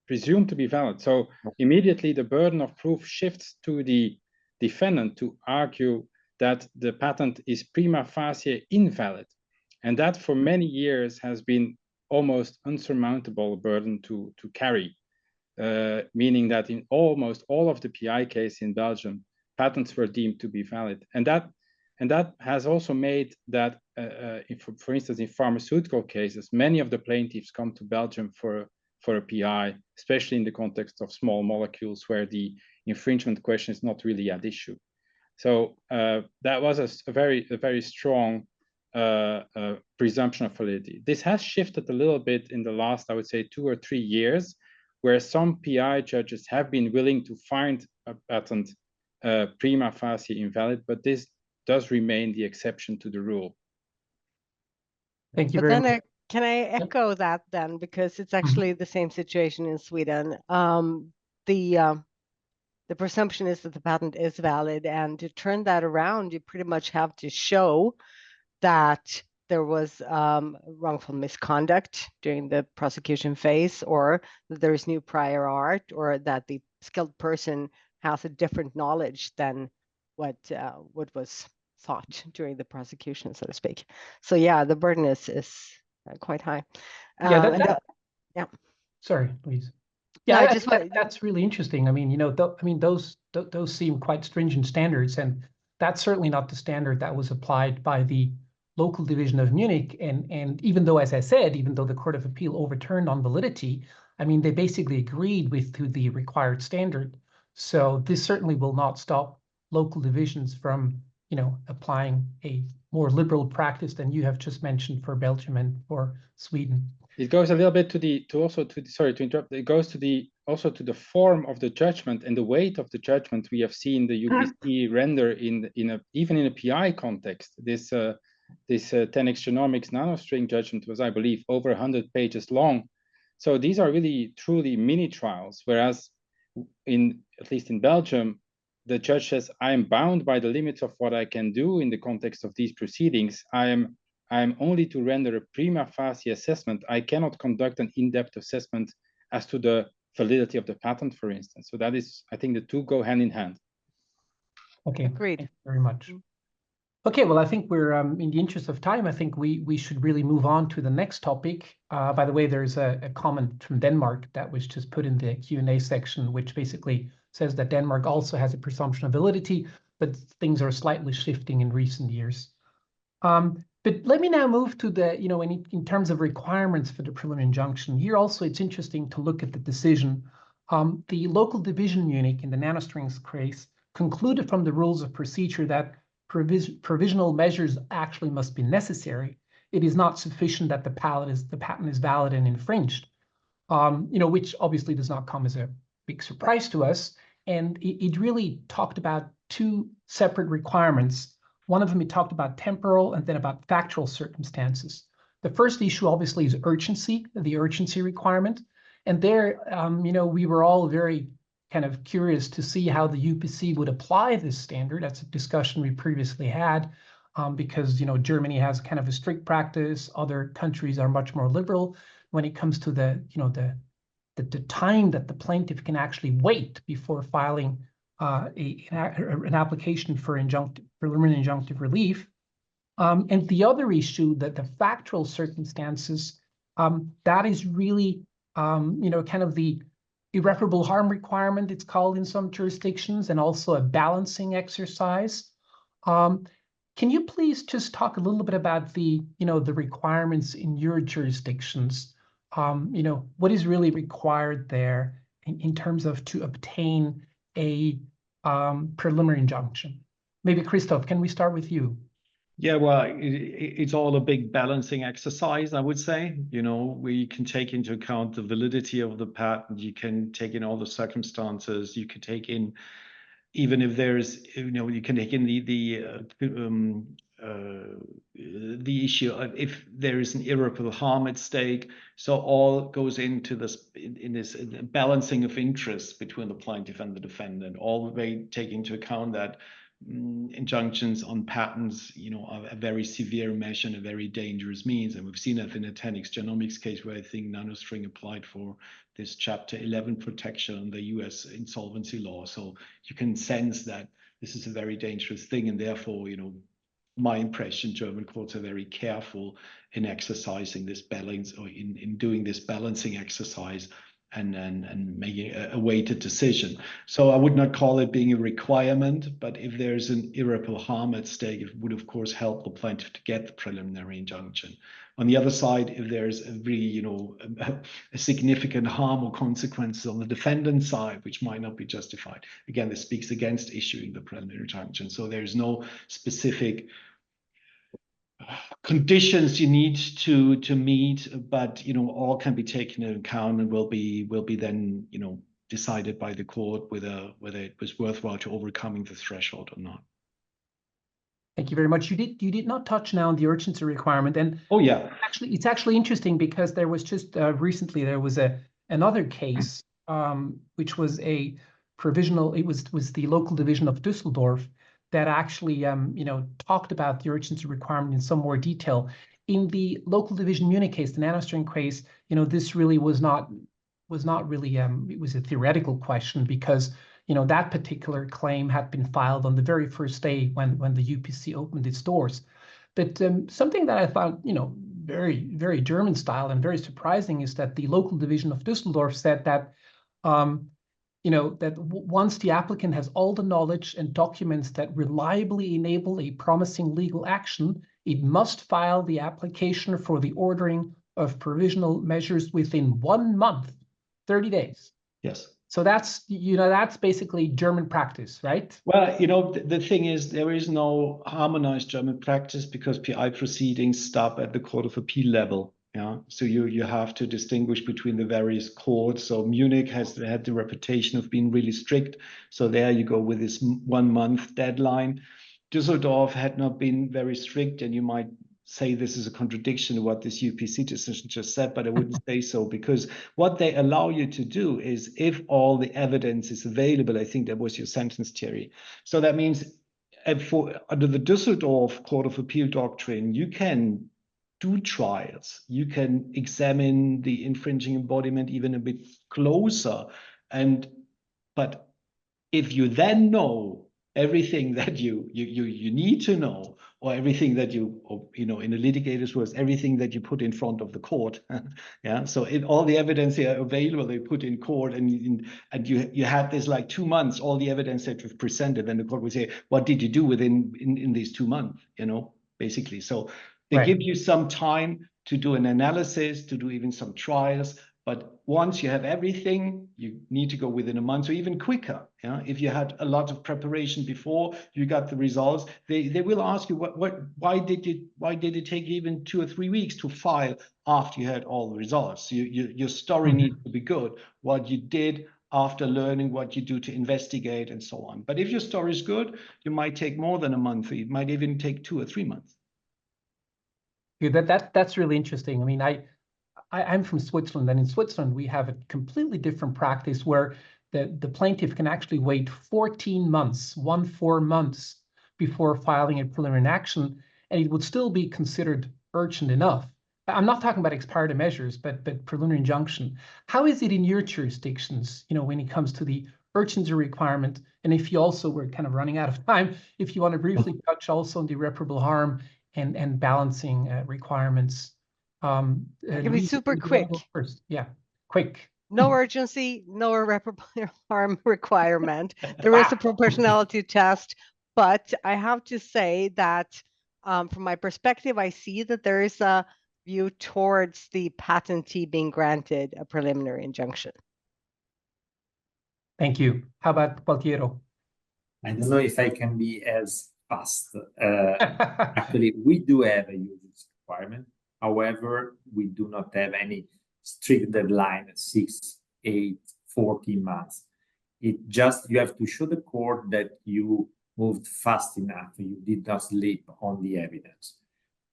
So immediately the burden of proof shifts to the defendant to argue that the patent is prima facie invalid. And that for many years has been almost unsurmountable burden to carry, meaning that in almost all of the PI cases in Belgium, patents were deemed to be valid. And that has also made that, for instance, in pharmaceutical cases, many of the plaintiffs come to Belgium for a PI, especially in the context of small molecules where the infringement question is not really at issue. So that was a very strong presumption of validity. This has shifted a little bit in the last, I would say, 2 or 3 years, where some PI judges have been willing to find a patent prima facie invalid, but this does remain the exception to the rule. Thank you very much. Can I echo that then, because it's actually the same situation in Sweden. The presumption is that the patent is valid, and to turn that around, you pretty much have to show that there was wrongful misconduct during the prosecution phase, or that there is new prior art, or that the skilled person has a different knowledge than what was thought during the prosecution, so to speak. So yeah, the burden is quite high. Yeah, Sorry, please. Yeah, no, I think that's really interesting. I mean, you know, those seem quite stringent standards, and that's certainly not the standard that was applied by the local division of Munich. And even though, as I said, even though the Court of Appeal overturned on validity, I mean, they basically agreed to the required standard. So this certainly will not stop local divisions from, you know, applying a more liberal practice than you have just mentioned for Belgium and for Sweden. It goes a little bit sorry to interrupt. It goes also to the form of the judgment and the weight of the judgment we have seen the UPC render even in a PI context. This 10x genomics nanostring judgment was, I believe, over 100 pages long. So these are really truly mini trials, whereas at least in Belgium, the judge says, I am bound by the limits of what I can do in the context of these proceedings. I am only to render a prima facie assessment. I cannot conduct an in-depth assessment as to the validity of the patent, for instance. So that is, I think the two go hand in hand. Okay, agreed. thank you very much. Okay, well, I think we're in the interest of time, I think we should really move on to the next topic. By the way, there's a comment from Denmark that was just put in the Q&A section, which basically says that Denmark also has a presumption of validity, but things are slightly shifting in recent years. But let me now move to the, you know, in terms of requirements for the preliminary injunction. Here also, it's interesting to look at the decision The local division Munich in the nanostrings case concluded from the rules of procedure that provisional measures actually must be necessary. It is not sufficient that the patent is valid and infringed, which obviously does not come as a big surprise to us. And it really talked about two separate requirements. One of them, it talked about temporal and then about factual circumstances. The first issue obviously is urgency, the urgency requirement. And there, we were all very kind of curious to see how the UPC would apply this standard. That's a discussion we previously had, because Germany has kind of a strict practice. Other countries are much more liberal when it comes to the time that the plaintiff can actually wait before filing an application for preliminary injunctive relief. And the other issue, that the factual circumstances, that is really kind of the irreparable harm requirement, it's called in some jurisdictions, and also a balancing exercise. Can you please just talk a little bit about the requirements in your jurisdictions? What is really required there in terms of to obtain a preliminary injunction? Maybe Christoph, can we start with you? Yeah, well, it's all a big balancing exercise, I would say. We can take into account the validity of the patent. You can take in all the circumstances. You can take in, even if there's, you can take in the issue of if there is an irreparable harm at stake. So all goes into this balancing of interests between the plaintiff and the defendant. All they take into account that injunctions on patents, are a very severe measure and a very dangerous means. And we've seen that in the Tenix Genomics case, where I think NanoString applied for this Chapter 11 protection on the US insolvency law. So you can sense that this is a very dangerous thing. And therefore, my impression, German courts are very careful in exercising this balance, or in doing this balancing exercise, and making a weighted decision. So I would not call it being a requirement, but if there's an irreparable harm at stake, it would of course help the plaintiff to get the preliminary injunction. On the other side, if there's a really, a significant harm or consequences on the defendant's side, which might not be justified, again, this speaks against issuing the preliminary injunction. So there's no specific conditions you need to meet, but all can be taken into account and will be then decided by the court whether it was worthwhile to overcoming the threshold or not. Thank you very much. You did not touch now on the urgency requirement, and oh yeah, it's actually interesting because there was just recently there was another case which was a provisional. It was the local division of Düsseldorf that actually talked about the urgency requirement in some more detail. In the local division Munich case, the NanoString case, this really was not really it was a theoretical question, because that particular claim had been filed on the very first day when the UPC opened its doors. But something that I found very, very German style and very surprising is that the local division of Düsseldorf said that that once the applicant has all the knowledge and documents that reliably enable a promising legal action, it must file the application for the ordering of provisional measures within 1 month, 30 days. Yes. So that's basically German practice, right? Well, the thing is, there is no harmonized German practice because PI proceedings stop at the Court of Appeal level. Yeah, so you have to distinguish between the various courts. So Munich has had the reputation of being really strict. So there you go with this 1 month deadline. Düsseldorf had not been very strict, and you might say this is a contradiction to what this UPC decision just said, but I wouldn't say so, because what they allow you to do is, if all the evidence is available, I think that was your sentence, Thierry. So that means under the Düsseldorf Court of Appeal doctrine, you can do trials, you can examine the infringing embodiment even a bit closer, but if you then know everything that you need to know, or everything that in a litigator's words, everything that you put in front of the court, yeah. So all the evidence here available, they put in court, and you had this like 2 months, all the evidence that you've presented, and the court would say, what did you do in these 2 months? Basically, so they give you some time to do an analysis, to do even some trials, But once you have everything, you need to go within a month or even quicker. Yeah? If you had a lot of preparation before you got the results, they will ask you why did it take even 2 or 3 weeks to file after you had all the results? Your story needs to be good. What you did after learning, what you do to investigate, and so on. But if your story is good, you might take more than a month. It might even take 2 or 3 months. Yeah, that's really interesting. I mean, I'm from Switzerland, and in Switzerland, we have a completely different practice where the plaintiff can actually wait 14 months, 4 months before filing a preliminary action, and it would still be considered urgent enough. I'm not talking about ex parte measures, but preliminary injunction. How is it in your jurisdictions, when it comes to the urgency requirement? And if you also, we're kind of running out of time, if you want to briefly touch also on the irreparable harm and balancing requirements. It can be super quick. First. Yeah, quick. No urgency, no irreparable harm requirement. There is a proportionality test, but I have to say that from my perspective, I see that there is a view towards the patentee being granted a preliminary injunction. Thank you. How about Gualtiero? I don't know if I can be as fast. Actually, we do have a urgency requirement. However, we do not have any strict deadline, 6, 8, 14 months. It just, you have to show the court that you moved fast enough, you did not sleep on the evidence.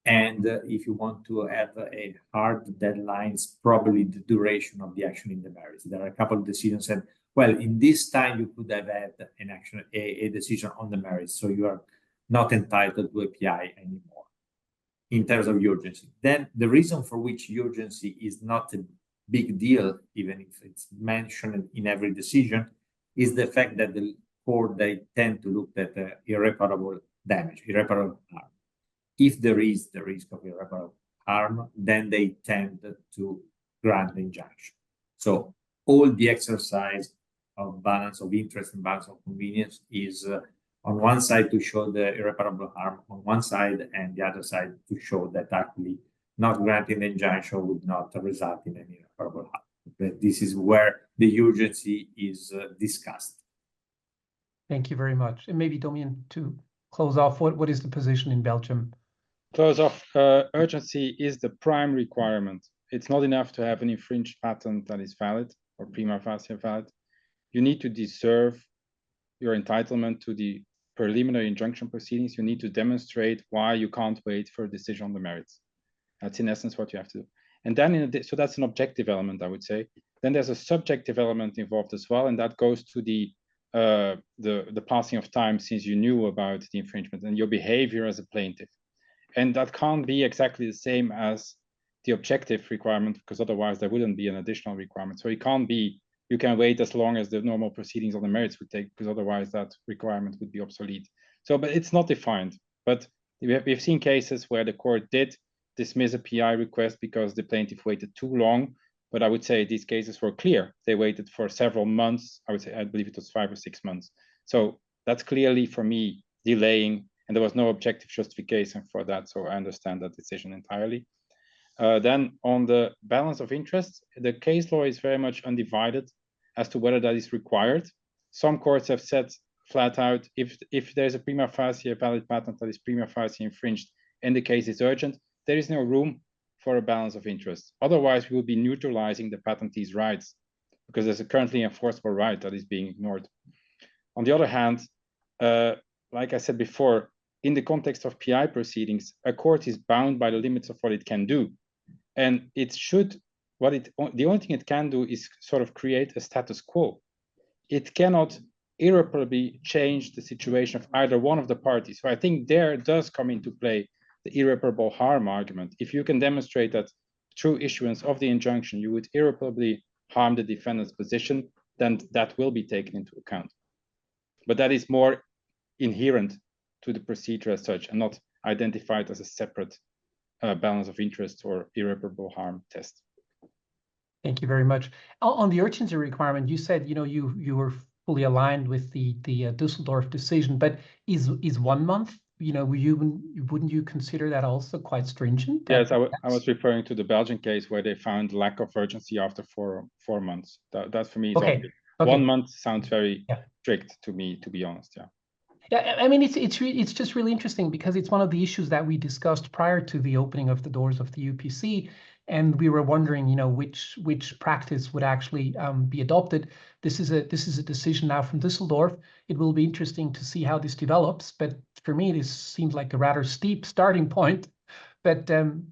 And if you want to have a hard deadline, it's probably the duration of the action in the merits. There are a couple of decisions that, well, in this time you could have had an action, a decision on the merits, so you are not entitled to API anymore in terms of urgency. Then the reason for which urgency is not a big deal, even if it's mentioned in every decision, is the fact that the court, they tend to look at irreparable damage, irreparable harm. If there is the risk of irreparable harm, then they tend to grant the injunction. So all the exercise of balance of interest and balance of convenience is on one side to show the irreparable harm on one side, and the other side to show that actually not granting the injunction would not result in any irreparable harm. But this is where the urgency is discussed. Thank you very much. And maybe, Damien, to close off, what is the position in Belgium? Close off, urgency is the prime requirement. It's not enough to have an infringed patent that is valid or prima facie valid. You need to deserve your entitlement to the preliminary injunction proceedings. You need to demonstrate why you can't wait for a decision on the merits. That's in essence what you have to do. And then, so that's an objective element, I would say. Then there's a subjective element involved as well, and that goes to the passing of time since you knew about the infringement and your behavior as a plaintiff. And that can't be exactly the same as the objective requirement, because otherwise there wouldn't be an additional requirement. So it can't be, you can wait as long as the normal proceedings on the merits would take, because otherwise that requirement would be obsolete. So, but it's not defined. But we've seen cases where the court did dismiss a PI request because the plaintiff waited too long. But I would say these cases were clear. They waited for several months. I believe it was 5 or 6 months. So that's clearly, for me, delaying, and there was no objective justification for that. So I understand that decision entirely. Then on the balance of interests, the case law is very much undivided as to whether that is required. Some courts have said flat out, if there's a prima facie a valid patent that is prima facie infringed and the case is urgent, there is no room for a balance of interest. Otherwise, we will be neutralizing the patentee's rights because there's a currently enforceable right that is being ignored. On the other hand, like I said before, in the context of PI proceedings, a court is bound by the limits of what it can do. And it should, the only thing it can do is sort of create a status quo. It cannot irreparably change the situation of either one of the parties. So I think there does come into play the irreparable harm argument. If you can demonstrate that through issuance of the injunction, you would irreparably harm the defendant's position, then that will be taken into account. But that is more inherent to the procedure as such and not identified as a separate balance of interest or irreparable harm test. Thank you very much. On the urgency requirement, you said you were fully aligned with the Düsseldorf decision, but is 1 month wouldn't you consider that also quite stringent? Yes, I was referring to the Belgian case where they found lack of urgency after 4 months. That for me is Okay. obvious. Okay. 1 month sounds very Yeah. strict to me, to be honest. Yeah. Yeah, I mean, it's just really interesting because it's one of the issues that we discussed prior to the opening of the doors of the UPC, and we were wondering, which practice would actually be adopted. This is a decision now from Düsseldorf. It will be interesting to see how this develops, but for me, this seems like a rather steep starting point. But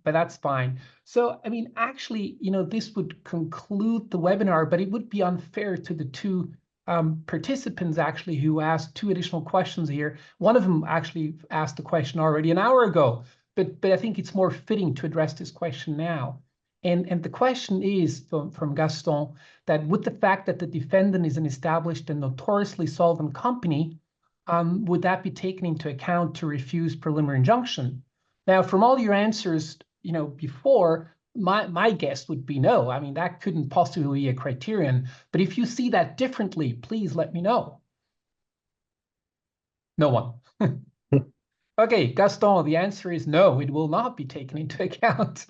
that's fine. So, I mean, actually, this would conclude the webinar, but it would be unfair to the two participants actually who asked two additional questions here. One of them actually asked the question already an hour ago, but I think it's more fitting to address this question now. And the question is from Gaston, that with the fact that the defendant is an established and notoriously solvent company, would that be taken into account to refuse preliminary injunction? Now, from all your answers, before, my guess would be no. I mean, that couldn't possibly be a criterion. But if you see that differently, please let me know. No one. Okay, Gaston, the answer is no, it will not be taken into account.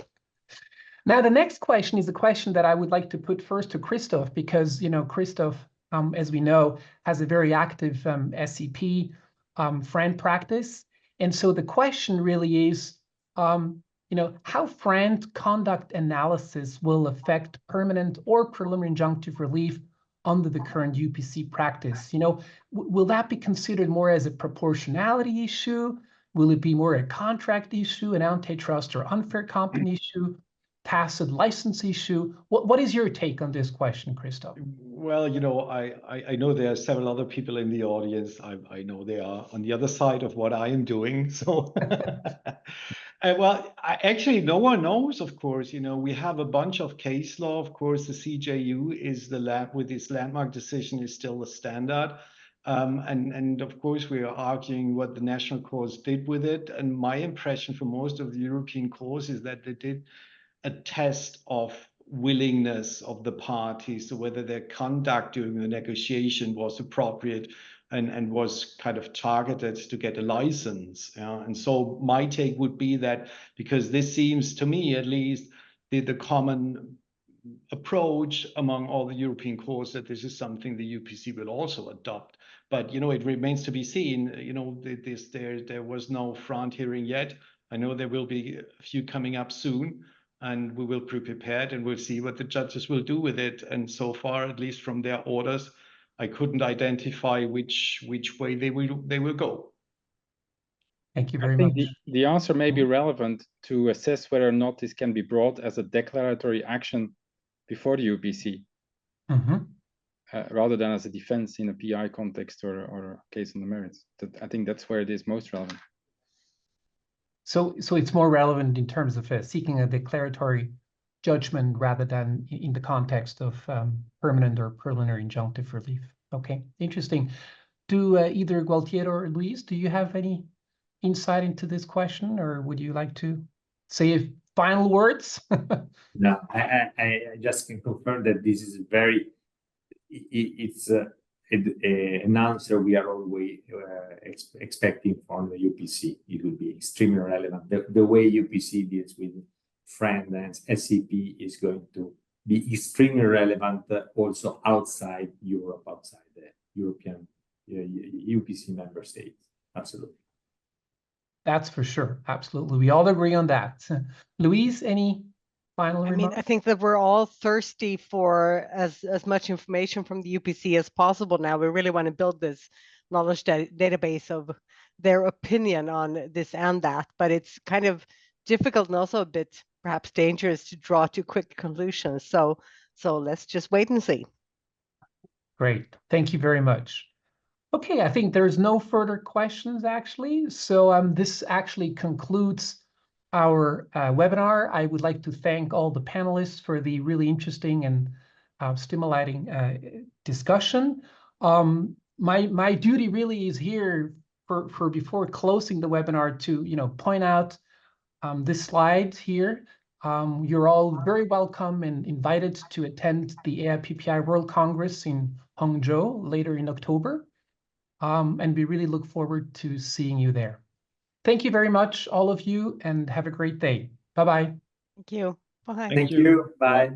Now, the next question is a question that I would like to put first to Christoph, because, Christoph, as we know, has a very active SEP FRAND practice. And so the question really is, how FRAND conduct analysis will affect permanent or preliminary injunctive relief under the current UPC practice? Will that be considered more as a proportionality issue? Will it be more a contract issue, an antitrust or unfair company issue, tacit license issue? What is your take on this question, Christoph? Well, I know there are several other people in the audience. I know they are on the other side of what I am doing. So, actually, no one knows, of course. We have a bunch of case law. Of course, the CJU is with its landmark decision is still the standard. And of course, we are arguing what the national courts did with it. And my impression for most of the European courts is that they did a test of willingness of the parties, so whether their conduct during the negotiation was appropriate and was kind of targeted to get a license. And so my take would be that, because this seems to me at least the common approach among all the European courts, that this is something the UPC will also adopt. But it remains to be seen. There was no FRAND hearing yet. I know there will be a few coming up soon, and we will be prepared, and we'll see what the judges will do with it. And so far, at least from their orders, I couldn't identify which way they will go. Thank you very I much. think the answer may be relevant to assess whether or not this can be brought as a declaratory action before the UPC, rather than as a defense in a PI context or a case on the merits. I think that's where it is most relevant. So it's more relevant in terms of seeking a declaratory judgment rather than in the context of permanent or preliminary injunctive relief. Okay, interesting. Do either Gualtiero or Luis, do you have any insight into this question, or would you like to say final words? No, I just can confirm that this is it's an answer we are always expecting from the UPC. It will be extremely relevant. The way UPC deals with FRAND and SEP is going to be extremely relevant also outside Europe, outside the European UPC member states. Absolutely. That's for sure. Absolutely. We all agree on that. Luis, any final remarks? I think that we're all thirsty for as much information from the UPC as possible now. We really want to build this knowledge database of their opinion on this and that, but it's kind of difficult and also a bit perhaps dangerous to draw too quick conclusions. So let's just wait and see. Great. Thank you very much. Okay, I think there's no further questions actually. So this actually concludes our webinar. I would like to thank all the panelists for the really interesting and stimulating discussion. My duty really is here for before closing the webinar to point out this slide here. You're all very welcome and invited to attend the AIPPI World Congress in Hangzhou later in October. And we really look forward to seeing you there. thank you very much, all of you, and have a great day. Bye-bye. Thank you. Bye. Thank you. Bye.